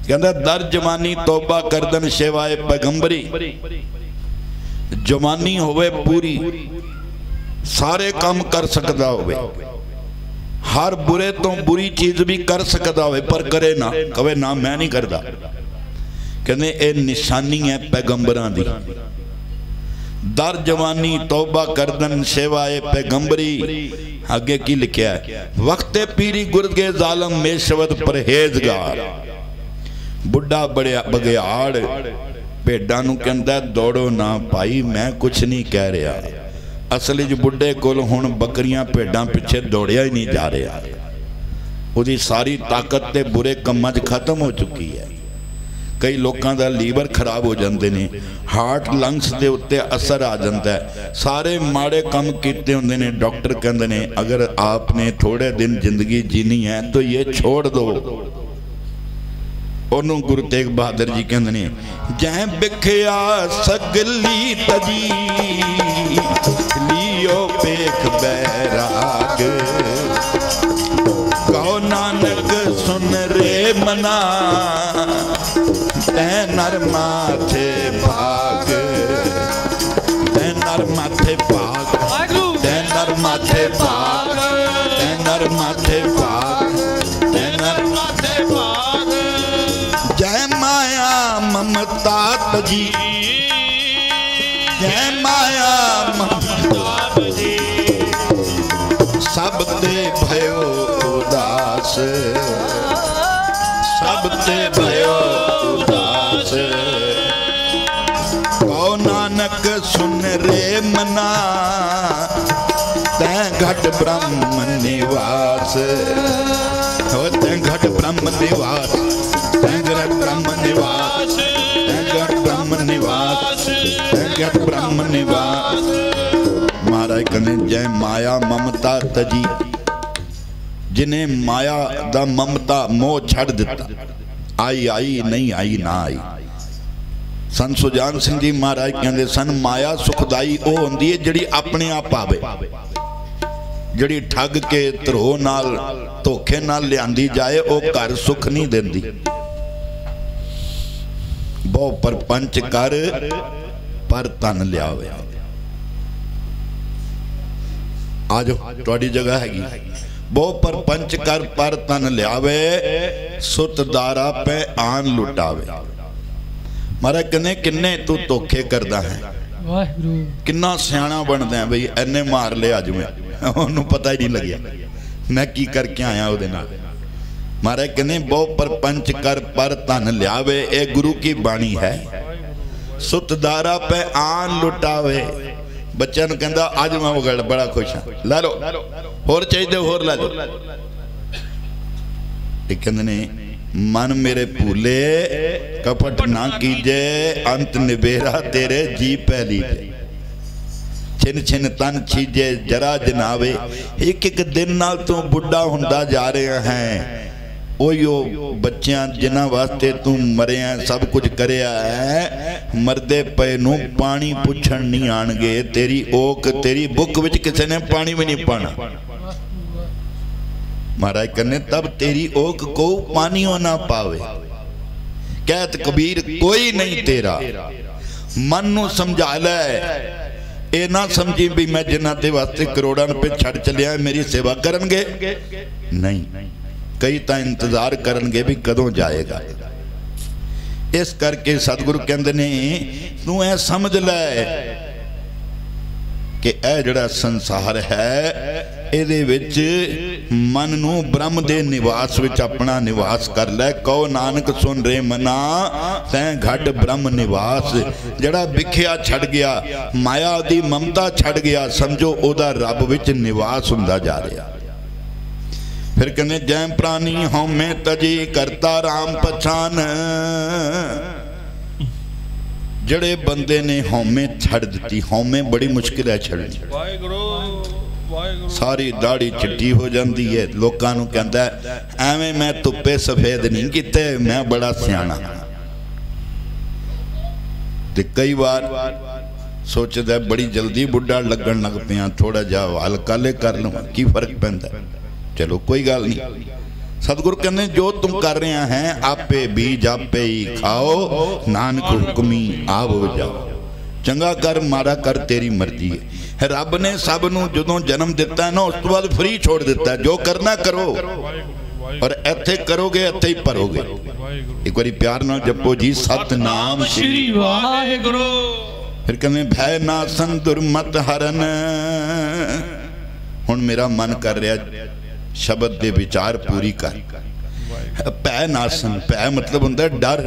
कहता दर जवानी तौबा करदन सेवाए पैगंबरी। जवानी होवे पूरी, सारे काम कर सकता होवे, हर बुरे तो बुरी चीज भी कर सकता होवे, पर करे ना, कवे ना मैं नहीं करता। कहते ये निशानी है पैगंबरां दी। दर जवानी तौबा करदन सेवाए पैगंबरी। आगे की लिखा है, वक्ते पीरी गुरगे जालम में शब्द परहेजगार। बुढ़ा बड़े बगियाड़ भेडां नूं कहंदा दौड़ो ना भाई, मैं कुछ नहीं कह रहा। असल च बुढ़े कोल हुण बकरियां भेडां पिछे दौड़िया ही नहीं जा रहा। उसकी सारी ताकत ते बुरे कामां च खत्म हो चुकी है। कई लोगों का लीवर खराब हो जाते हैं, हार्ट लंग्स के उत्ते असर आ जाता है, सारे माड़े काम किए होंगे ने। डॉक्टर कहते हैं अगर आपने थोड़े दिन जिंदगी जीनी है तो ये छोड़ दो। ओनू गुरु तेग बहादुर जी कहते हैं, जै बिखया सगली तजी, लियो पेख बैराग। कहो नानक सुन रे मना, तै नर माथे भाग। तै नर माथे भाग, तै नर माथे भाग, तै नर माथे भाग, तै नर माथे भाग। जय माया ममता तजी, जय माया ममता तजी। सब ते भयो उदास, सब ते भयो उदास। कहो नानक सुन रे मना, तै घट ब्रह्म निवास। हो तै घट ब्रह्म निवास, तै घट ब्रह्म निवास, तै घट ब्रह्म निवास, तै घट ब्रह्म निवास। महाराज कहने जय माया ममता तजी, जिन्हें माया दा ममता मोह छड़ दिता। आई आई नहीं आई ना आई। संत सुजान सिंह जी महाराज कहते सन, माया सुखदाई वो होंदी है जिहड़ी अपने आप आवे, जिहड़ी ठग के धरो नाल धोखे नाल लियांदी जाए वो घर सुख नहीं देंदी। बहु परपंच कर पर तन लियावे। आज तुहाडी जगह हैगी, बहु परपंच कर पर तन लियावे, सुत दारा पे आन लुटावे। महाराज कहने किन्ने तू धोखे करदा है, किन्ना सियाणा बनदा है बई इन्ने मार लिया अज मैं, उन्होंने पता ही नहीं लग्या मैं की करके आया उहदे नाल। महाराज कहने बहु परपंच कर पर तन लियावे, ए गुरु की बाणी है। सुत दारा पे आन लुटावे। बच्चों ने कहता अज मैं वो गल बड़ा खुश हाँ, ला लो होर चाहिए होर ला लो। कहते ने मन मेरे भूले कपट ना कीजे, अंत निबेरा तेरे जी पहली। छिन छिन तन छीजे जरा जनावे। एक एक दिन नाल तो बुढ़ा हुंदा जा रहे हैं। ओयो बच्चियां जिन्हां वास्ते तू मरिया सब कुछ करिया है, मरदे पे नू पानी पुछण नहीं आणगे। तेरी ओक तेरी बुक विच किसी ने पानी भी नहीं पाना। महाराज कहने तब तेरी ओक को पानी ना पावे। कहत कबीर कोई नहीं तेरा, मन नूं समझा लै। ये ना समझी भी मैं जिन्हां दे वास्ते करोड़ां रुपए छड़ चलिया मेरी सेवा करनगे, नहीं। कई तो इंतजार करनगे भी कदों जाएगा। इस करके सतगुरु कहंदे ने तू ऐ समझ लै कि यह जिहड़ा संसार है इहदे विच मन नूं ब्रह्म दे निवास विच अपना निवास कर लै। कहो नानक सुन रे मना तैं घट ब्रह्म निवास। जिहड़ा विख्या छड़ गया, माया दी ममता छड़ गया, समझो ओदा रब विच निवास हुंदा जा रहा। फिर कहने जै प्राणी हौमे तजी करता राम पछान। जड़े बंदे ने हौमे छड़ दी, हौमे बड़ी मुश्किल है छड़नी। सारी दाढ़ी चिट्टी हो जाती है, लोगों को कहता है एवें मैं धुप्पे सफेद नहीं किते, मैं बड़ा सियाना। ते कई बार सोचता है बड़ी जल्दी बुढ़ा लगन लग पिया, थोड़ा जा वाल काले कर लवां की फर्क पैंदा। चलो कोई गल नहीं। सतगुरु कहते जो तुम कर रहे हैं आपे बीज आपे ही खाओ, नानक हुक्मी आप बजाओ। चंगा कर माड़ा कर तेरी मर्जी है। रब ने सब नूं जदों जन्म दिता है ना उस तो बाद फ्री छोड़ दिता है। जो करना करो और इत्थे करोगे इत्थे ही भरोगे। एक बारी प्यार नाल जपो जी सतनाम श्री वाहिगुरू। फिर कहते भय नासन दुर्मत हरन। हुण मेरा मन कर रहा शब्द दे विचार पूरी कर। भय नासन, भय मतलब हुंदा डर।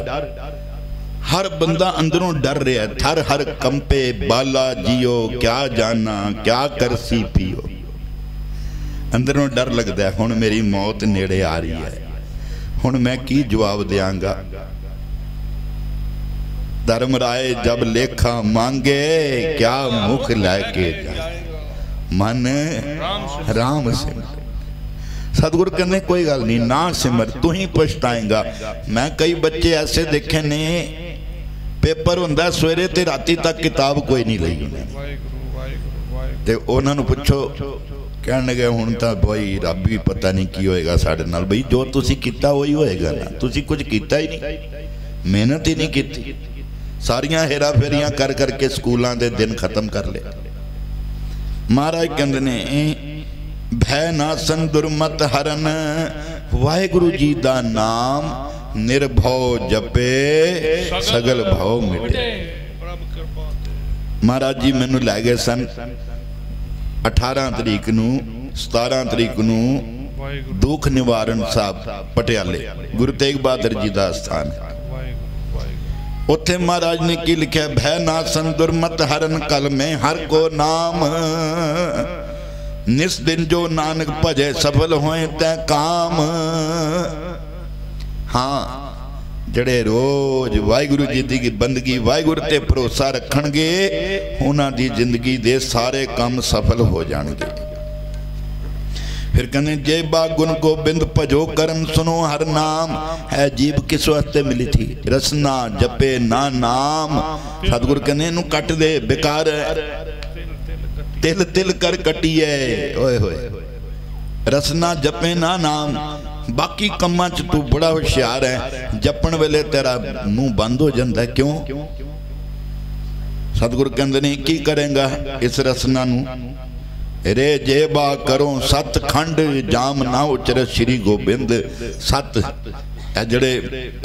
हर बंदा अंदरों डर रहा है, थर हर कंपे बाला जियो क्या जाना क्या करसी पियो। अंदरों डर लगता है हुण मेरी मौत नेड़े आ रही है, हुण मैं की जवाब देंगा। धर्म राय जब लेखा मांगे क्या मुख लैके जाए। मन राम सिमर। सतगुरु कहने कोई गल नहीं ना सिमर तू ही पछताएगा। मैं कई बच्चे ऐसे देखे ने पेपर हुंदा सवेरे ते राती तक किताब कोई नहीं लई ते उन्हां नूं पुछो कहण लगे हुण तां भाई रब भी पता नहीं की होएगा साडे नाल। बई जो तुसीं कीता वही होएगा ना, तुसीं कुछ कीता ही नहीं, मेहनत ही नहीं कीती। सारियां हेरा फेरियां कर करके स्कूलों के दिन खत्म कर ले। महाराज कहंदे ने भय नासन दुर्मत हरन। वाहिगुरु जी दा नाम निर्भव जपे सगल भव मिटे। महाराज जी मैनू लै गए सन 18 तरीक नूं 17 तरीक नूं दुख निवारण साहब पटियाले गुरु तेग बहादुर जी का स्थान है। उत्थे महाराज ने की लिखा भय नासन दुर्मत हरन कल में हर को नाम। निस दिन जो नानक भजे सफल होए तै काम। हाँ जड़े रोज वाहिगुरु जी की बंदगी वाहिगुरु ते भरोसा रखणगे उन्हां दी जिंदगी दे सारे काम सफल हो जाणगे। फिर कहने जे बागुन गोबिंद भजो करम सुनो हर नाम। है जीव किस वास्ते मिली थी? रसना जपे ना नाम। सतगुरु कहने इनू कट दे बेकार है, तिल तिल कर कटिए। ओए होए रसना जपे ना नाम। बाकी कम्मां च तू बड़ा होशियार है, जपण वेले तेरा मुंह बंद हो जाता है। क्यों? सतगुरु कहंदे ने की करेगा इस रसना नू? रे जेबा करो सत खंड जाम ना उचर श्री गोबिंद। सत जड़े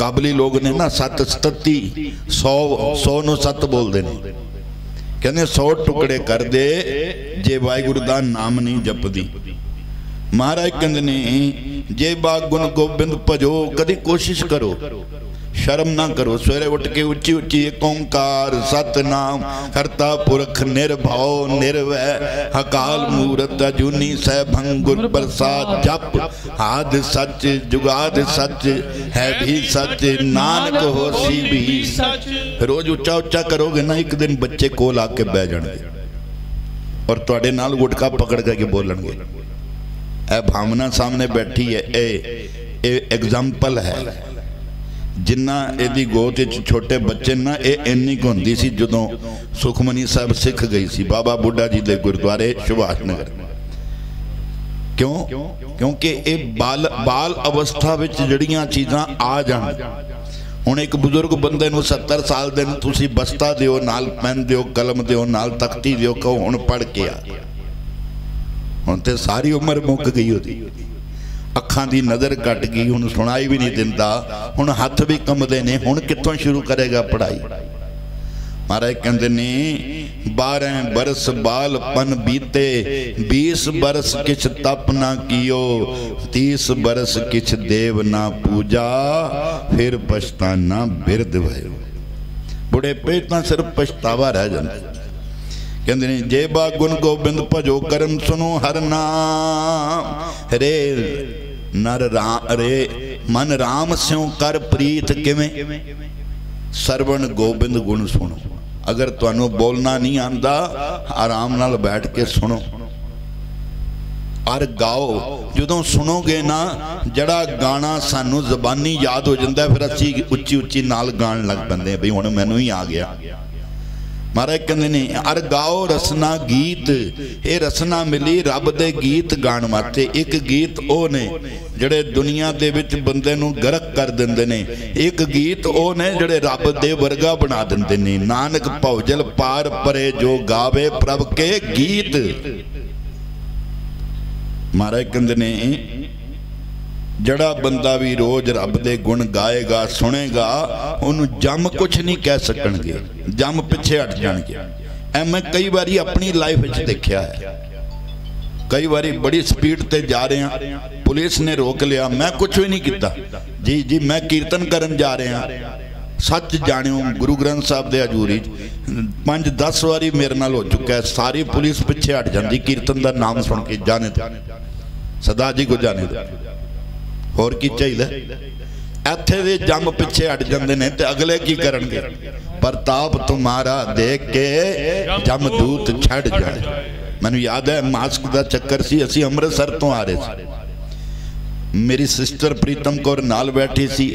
काबली लोग ने ना सत 100 नू सत बोलते हैं। कहने 100 टुकड़े कर दे जे वाहिगुरु दा नाम नहीं जपदी। महाराज कहंदे ने जे बागुन गोबिंद भजो कदी कोशिश करो, शर्म ना करो। सवेरे उठ के उच्ची उच्ची एक ओंकार सतनाम करता पुरख निर्भव निर्वै अकाल मूरत अजूनी सहभंग गुर प्रसाद जप आद सच जुगाद सच है भी सच नानक होसी भी सच। रोज उच्चा उच्चा करोगे ना एक दिन बच्चे कोल आके बह जाएंगे और तुहाडे नाल गुटका पकड़ करके बोलणगे। ए भावना सामने बैठी है, ए एग्जाम्पल है। जिन्ना एदी गोद छोटे बच्चे ना इन्नी को होंदी सी जदों सुखमनी साहब सिख गई सी बाबा बुढ़ा जी के गुरुद्वारे सुभाष नगर। क्यों? क्योंकि ये बाल अवस्था विच जड़ियां चीज़ां आ जान हुण एक बुजुर्ग बंदे नूं 70 साल दे नूं तुसीं बस्ता दिओ, नाल पेन दिओ, कलम दिओ, नाल तख्ती दिओ, कहो हुण पढ़ के आ। हुण ते सारी उम्र मुक गई ओदी, अखां दी नज़र घट गई, हुण सुनाई भी नहीं दिंदा, हुण हथ भी कंबदे ने, हुण कित्थों शुरू करेगा पढ़ाई। महाराज कहते ने 12 बरस बालपन बीते, 20 बरस किछ तप ना कियो, 30 बरस किछ देव ना पूजा, फिर पछताना बिरद भयो। बुढ़ेपे तां सिर्फ पछतावा रह जांदा। कहते ने जे बा गुण गोबिंद भजो करम सुनो हर नाम, रे नर राम रे मन राम स्यों कर प्रीत किवें, सरवण गोबिंद गुण सुनो। अगर तुहानू बोलना नहीं आंदा, आराम नाल बैठ के सुनो और गाओ। जदों सुनोगे ना, जड़ा गाना सानू जबानी याद हो जाता है, फिर असी उच्ची उच्ची नाल गाण लग पैंदे बई हुण मैनू ही आ गया। महाराज कहते ने अर गाओ रसना गीत, ये रसना मिली रब दे गीत गाण वास्ते। एक गीत ओ ने जड़े दुनिया दे विच बंदे नू गरक कर दिंदे ने, एक गीत ओ ने जड़े रब दे वर्गा बना दिंदे ने। नानक भौजल पार परे जो गावे प्रभ के गीत। महाराज कहते ने जड़ा बंदा भी रोज रब दे गुण गाएगा सुनेगा, उन्होंने जम कुछ नहीं कह सकणगे, जम पिछे हट जाणगे। ऐ मैं कई बारी अपनी लाइफ विच देखिया है। कई बारी बड़ी स्पीड ते जा रहे हैं, पुलिस ने रोक लिया, मैं कुछ भी नहीं किया, जी जी मैं कीर्तन करन जा रहे हैं। सच जानियो गुरु ग्रंथ साहब दे हजूरी 5-10 बारी मेरे नाल हो चुका है। सारी पुलिस पिछे हट जाती कीर्तन का नाम सुन के, जाने दो सदा जी को जाने दो, होर की चाहिए। इत्थे दे जम पिछे हट जाते हैं तो अगले की करनगे, प्रताप तुम्हारा देख के जमदूत छड़ जाए। मैनू याद है मास्क का चक्कर सी, असी अमृतसर तो आ रहे थे, मेरी सिस्टर प्रीतम कौर नाल बैठी सी।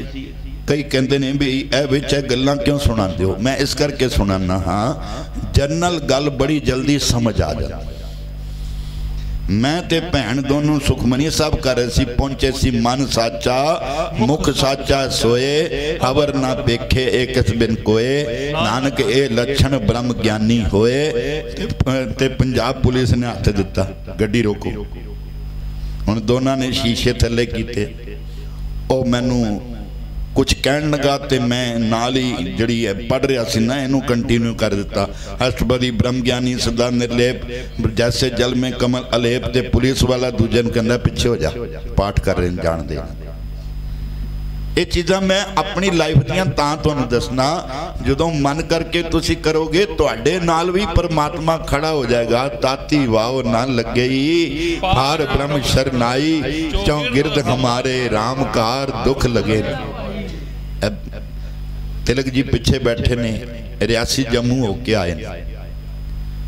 कई कहते ने भी ए विच गल्लां क्यों सुणांदे हो, मैं इस करके सुनाना हाँ, जनरल गल बड़ी जल्दी समझ आ जाती। मैं ते भैन दोनों सुखमनी साहब कर रहे सी, पहुंचे सी मन साचा मुख साचा सोए, हवर ना देखे एक बिन कोए, नानक ए लक्षण ब्रह्म ज्ञानी होए। ते पंजाब पुलिस ने हथ दिता, गड्डी रोको। हुण दोनों ने शीशे थले कीते, ओ मैनू कुछ कहन लगा तो मैं नाल ही जड़ी है पढ़ रहा सी ना, इनू कंटिन्यू कर दिता। अष्टपदी ब्रह्म ज्ञानी सदा निर्लेप, जैसे जल में कमल अलेप। ते पुलिस वाला दूजे नूं कहंदा पिछे हो जा, पाठ कर रहे जान दे। ये चीज़ां मैं अपनी लाइफ दियां तां तुहानूं दसना, जदों मन करके तुसीं करोगे तुहाडे नाल भी परमात्मा खड़ा हो जाएगा। ताती वाओ ना लगे हार ब्रह्म शरनाई, चौं गिरद हमारे राम कार दुख लगे। तिलक जी पिछे बैठे ने, रियासी जम्मू होके आए ने,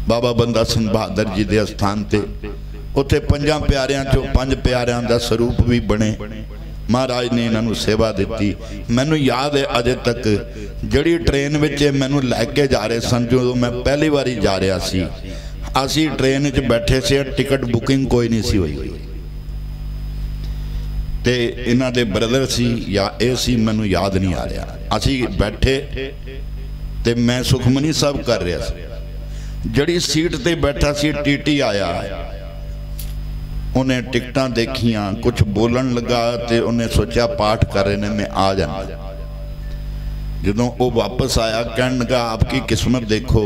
बाबा बंदा सिंह बहादुर जी के स्थान ते। उत्थे 5 प्यारियां चों 5 प्यारियां दा स्वरूप भी बने। महाराज ने इन्हों सेवा दी। मैनू याद है अजे तक, जड़ी ट्रेन में मैनू लैके जा रहे सन, जो मैं पहली बारी जा रहा सी, असी ट्रेन च बैठे से, टिकट बुकिंग कोई नहीं सी हुई। ते इन्हां दे ब्रदर सी या ए सी, मैनू याद नहीं आ रहा। असी बैठे ते मैं सुखमनी साहब कर रहा सी, जड़ी सीट ते बैठा सी टीटी आया, उन्हें टिकटां देखियां, कुछ बोलन लगा ते उन्हें सोचा पाठ कर रहे ने, मैं आ जाना। जदों वो वापस आया कहने लगा आपकी किस्मत देखो,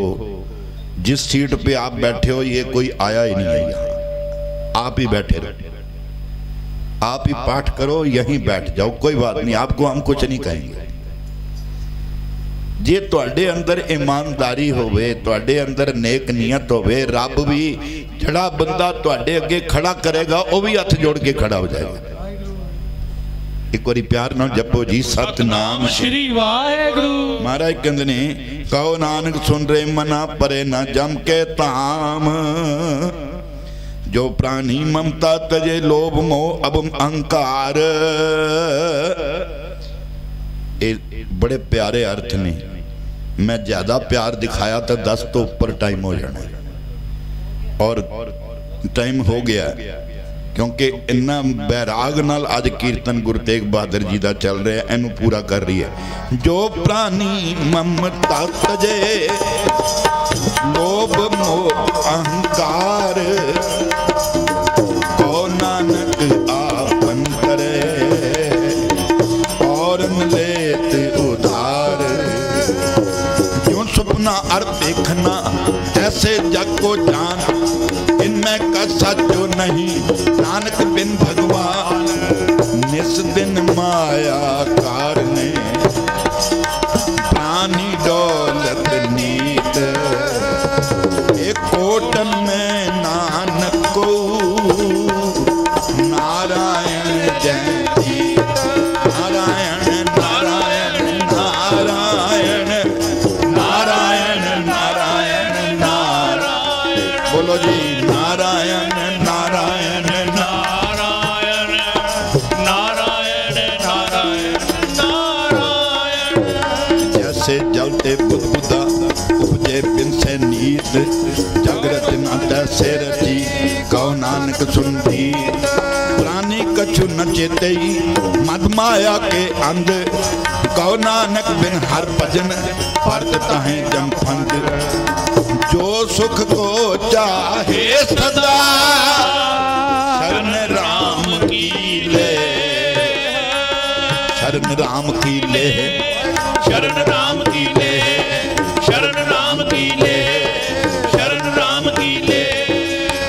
जिस सीट पे आप बैठे हो ये कोई आया ही नहीं है यहाँ, आप ही बैठे रहो, आप ही पाठ करो, यहीं बैठ जाओ, कोई बात नहीं, आपको हम कुछ नहीं कहेंगे। जे तुहाडे अंदर ईमानदारी होवे, तुहाडे अंदर नेक नीयत होवे, रब भी जड़ा बंदा तुहाडे अगे खड़ा करेगा वो भी हथ जोड़ के खड़ा हो जाएगा। एक बारी प्यार नाल जपो जी सतनाम श्री वाहेगुरु। महाराज कहंदे ने कहो नानक सुन रे मना परे ना जम के ताम, जो प्राणी ममता तजे लोभ मोह अब अहंकार। बड़े प्यारे अर्थ ने, मैं ज्यादा प्यार दिखाया तो 10 तो ऊपर टाइम हो जाना, और टाइम हो गया। क्योंकि इन्ना बैराग नाल अज कीर्तन गुरु तेग बहादुर जी का चल रहा है, इनू पूरा कर रही है। जो प्राणी ममता तजे लोभ मोह अहंकार, को नानक आपन करे और लेत उधार। जो सुपना और देखना ऐसे जग को जान, इनमें का सचो नहीं नानक बिन भगवान। निस दिन माया कारने प्राणी दौलत नीत, एक कोटन में नानक को नारायण जय जीत। नारायण नारायण नारायण नारायण नारायण नारायण, बोलो जी नारायण नारायण नारायण नारायण नारायण नारायण। जैसे जलते बुदबुदा उपजे बिन से नीत, जागृत न तैसे रची कहो नानक सुनती। प्राणी कछु न चेते मद माया के अंध, कहो नानक बिन हर भजन परत ताहे जम फंद। जो सुख को चाहे सदा शरण राम की ले, शरण राम की ले, शरण राम की ले, शरण राम की ले, शरण राम की ले।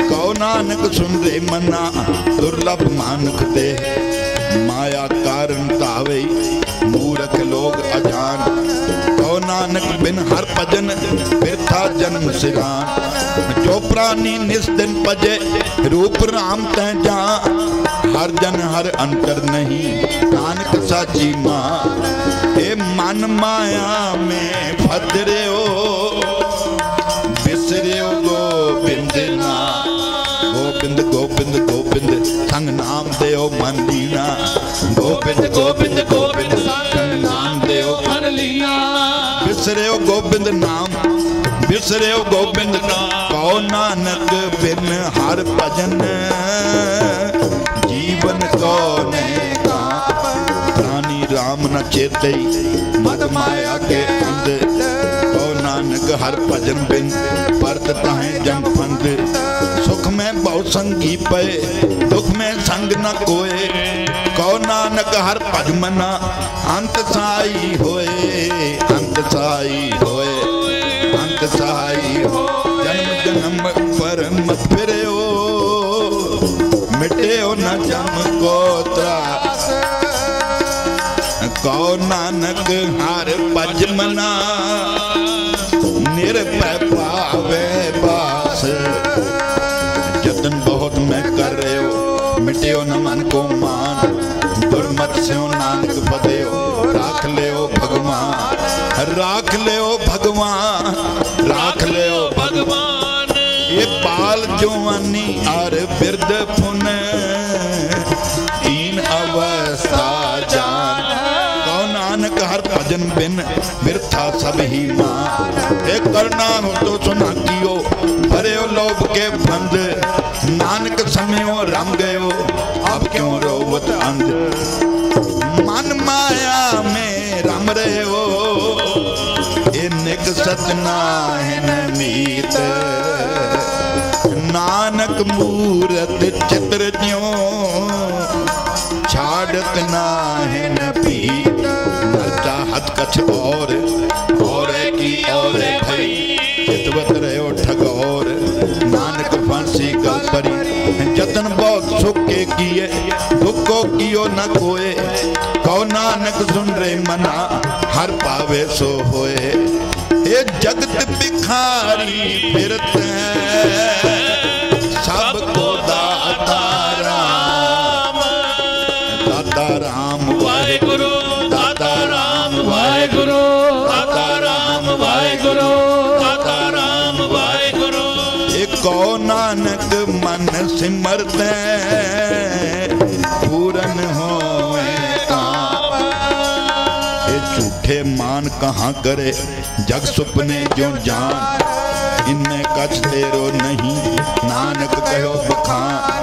कहो नानक सुन रे मना दुर्लभ मानुख दे, माया कारण तावे मूर्ख लोग अजान। कहो नानक बिन हर भजन बिरथा जन्म सिरान। जो प्राणी निस दिन भजे रूप राम तै जा, हर जन हर अंतर नहीं नानक साची माँ। ए मन माया में भद्रे हो बिसरे हो गोबिंद ना। गोबिंद गोबिंद गोबिंद संग नाम देओ मन लीना। गोबिंद गोबिंद गोबिंद संग नाम देओ मन लीना। बिसरे हो गोबिंद नाम, बिसरे हो गोबिंद नाम। कहो नानक बिन हर भजन जीवन को नहीं का। प्राणी राम न चेते मद माया के अंध, कहो नानक हर भजन बिन परत ताहे जम फंद। सुख में बहु संगी पे दुख में संग न कोए, कहो नानक हर भज मना अंत साई होए। अंत साई होए अंत साई हो, जन्म जन्म पर मत फिरे हो, मिटे हो न जम को त्रास। कहो नानक हर भज मना निर्भय पावे बास। जतन बहुत मैं कर रहे हो मिटे हो न मन को मान। दुर्मत से हो नानक बदे हो राख ले हो भगवान। राख ले हो भगवान, राख ले हो भगवान। ये बाल जवानी और बिरद पुन तीन अवस्था जान। कहो नानक हर भजन बिन बिरथा सब ही मां। एक करना हो तो सुना कियो भरे हो लोभ के बंद। नानक समयो रम गयो अब क्यों रोवत अंध। मन माया में रम रहे हो इनिक सतना है मीत। नानक मूरत चित्र ज्यों छाड़त ना है न पीत। न चाहत कछ और की और भई चितवत रहो ठगौर। नानक फांसी गल परी जतन बहुत सुख के किए दुख को कियो न कोए। कहो नानक सुन रे मना हर पावे सो होए। ये जगत भिखारी फिरत है सबको दाता राम। दाता राम वाहेगुरु, दाता राम वाहेगुरु, दाता राम वाहेगुरु, दाता राम वाहेगुरु। कहो नानक मन सिमरत पूरन होए काम। ये झूठे मान कहाँ करे जग सुपने जो जान। इनमें कछ तेरो नहीं नानक कहो बखान।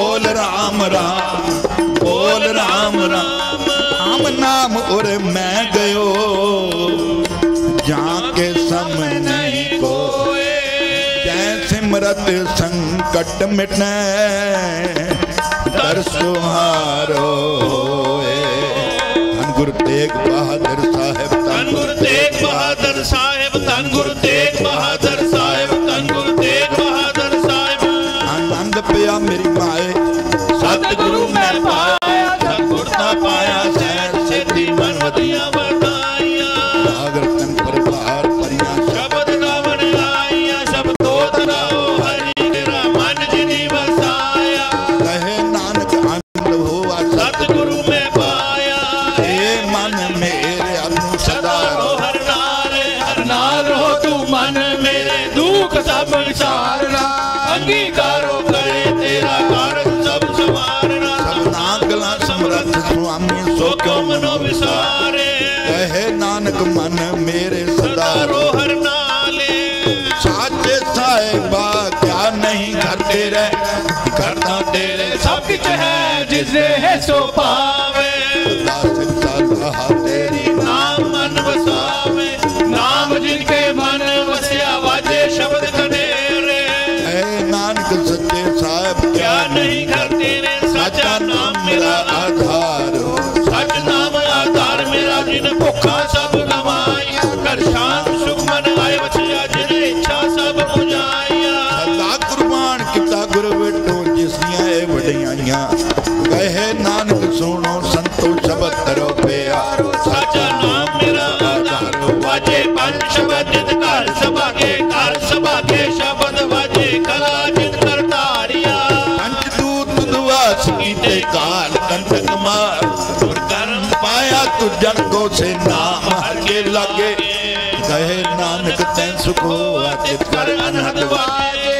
बोल राम राम, बोल राम राम। राम नाम और मैं गयो, जाके सम नहीं कोय। जय सिमरत संकट मिटै, दर सुहारो। धन गुरु तेग बहादुर साहेब, धन गुरु तेग बहादुर साहेब, धन गुरु तेग बहादुर साहेब, धन गुरु तेग बहादुर साहेब। आनंद पिया मेरी माए, सतगुरु मैं पाया, सतगुरता पाया, सहज सिद्धि मन वधिया वधाइया। जागरतन परिवार परिया, शब्द गावन आइया, शब्दो तराओ हरि तेरा मन जिनी वसाया। कहे नानक आनंद होवा सतगुरु मैं पाया, हे मन मेरे अनु सदा रहो हर नाल, हर नाल रहो तू मन मेरे, दुख सब विसारना, अंगीकारो करे तेरा कारज सब संवारना। सब नागला समरथ स्वामी सो क्यों मनो विसारे, कहे नानक मन मेरे सदा रो हर नाले। साचे साहिबा क्या नहीं करते रहे, करता तेरे सब कुछ है जिसने है सो पावे, दास सलाह तेरी। नाम मन वसावे, नाम जिनके मन वसिया, वाजे शब्द कनेरे। ऐ नानक सच्चे साहिब क्या नहीं करते रे, सच्चा नाम मेरा आधार। सच नाम आधार मेरा, जिन भुखा सब गवाई, कर शांत सुख मन आए बचिया, जिन इच्छा सब बुझाइया। सदा कुर्बान किता गुरु बेटो जिसनिया ए वडियाइयां, कहे नानक सुनो संतो शब्द करो प्यारो। सच्चा नाम मेरा आधार, वाजे पंच शब्द जित घर सभा के, घर सभा के शब्द वाजे कला जित कर तारिया। पंचदूत दुआस कीते काल कंटक मार, कर्म पाया तू जन को से नाम हर के लागे। कहे नानक तैं सुखो आचित कर अनहद वाजे।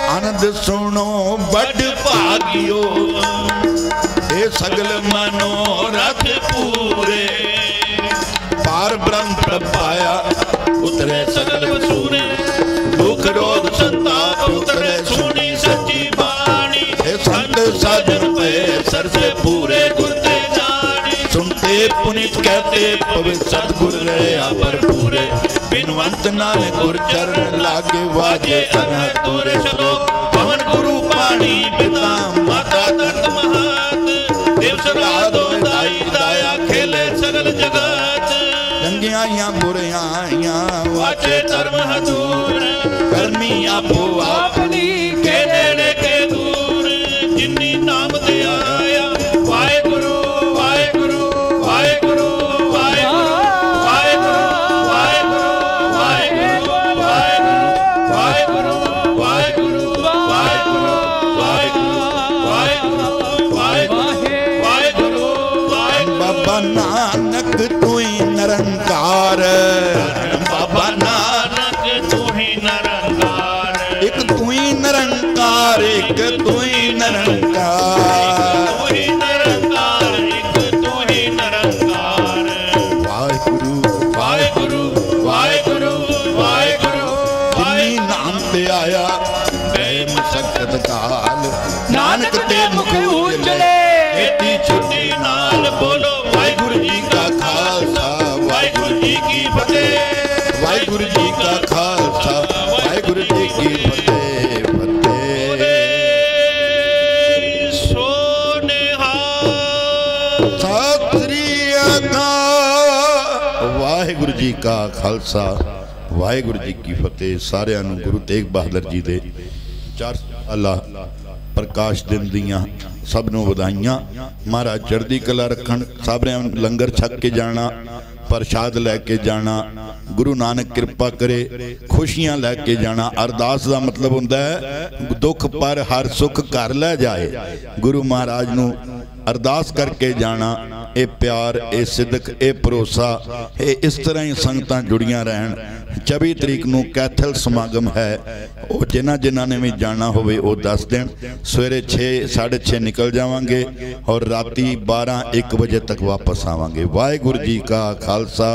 आनंद सुनो बड़ भागियो, हे सगल मनोरथ पूरे। पार ब्रह्म प्रभ पाया, उतरे सगल वसूरे, दुख रोग संताप उतरे, सुनी सच्ची बाणी। हे संत साधन पे सर से पूरे गुरते जानी, सुनते पुनित कहते पवित्र सतगुर रहे पर पूरे। बिनवंत नानक गुर चरण लागे वाजे अनहद तोरे श्लोक पवन गुरु पाणी पिता माता दत्त महत। देव सदा दो दाई दाया खेले सगल जगत, चंगियां बुरियां वाचे धर्म हजूर। कर्मी आपो अपनी के नेड़े के दूर, जिन्नी नाम दे आया वाहेगुरु वाहेगुरु वाहेगुरु वाहेगुरु वाहेगुरु वाहेगुरु वाहेगुरु वाहेगुरु वाहेगुरु वाहेगुरु वाहेगुरु वाहेगुरु वाहेगुरु वाहेगुरु। बाबा नानक तू ही निरंकार, बाबा नानक तू ही निरंकार, एक तू ही निरंकार, एक तू ही निरंकार। तू ही निरंकार, एक तू ही निरंकार। वाहिगुरु वाहेगुरु वाहेगुरु वाहेगुरु जिन्नी नाम पे आया गए मशक्कत काल, नानक ते मुख उजले एटी छुट्टी नाल बोलो वाहेगुरु जी का खालसा, वाहेगुरु जी की फतेह। वाहिगुरु जी का खालसा, वाहिगुरु जी की फतेह फतेह। सत श्री अकाल। वाहिगुरु जी का खालसा, वाहिगुरु जी की फतेह। साਰਿਆਂ ਨੂੰ ਗੁਰੂ ਤੇਗ ਬਹਾਦਰ ਜੀ ਦੇ 4 ਸਾਲਾ ਪ੍ਰਕਾਸ਼ ਦਿਨ ਦੀਆਂ ਸਭ ਨੂੰ ਵਧਾਈਆਂ। ਮਹਾਰਾਜ ਚੜ੍ਹਦੀ ਕਲਾ ਰੱਖਣ। ਸਾਰਿਆਂ ਨੂੰ ਲੰਗਰ ਛਕ ਕੇ ਜਾਣਾ, ਪ੍ਰਸ਼ਾਦ ਲੈ ਕੇ ਜਾਣਾ। ਗੁਰੂ ਨਾਨਕ ਕਿਰਪਾ ਕਰੇ, ਖੁਸ਼ੀਆਂ ਲੈ ਕੇ ਜਾਣਾ। ਅਰਦਾਸ ਦਾ ਮਤਲਬ ਹੁੰਦਾ ਹੈ ਦੁੱਖ ਪਰ ਹਰ ਸੁੱਖ ਘਰ ਲੈ ਜਾਏ। ਗੁਰੂ ਮਹਾਰਾਜ ਨੂੰ अरदास करके जाना। ये प्यार, ये सिदक, ये भरोसा, ये इस तरह ही संगतां जुड़ियां रहन। 24 तरीक नूं कैथल समागम है, वो जिन्हां जिन्हां ने भी जाना होवे वो दस दिन। सवेरे 6 साढ़े 6 निकल जावांगे और राती 12-1 बजे तक वापस आवांगे। वाहिगुरू जी का खालसा।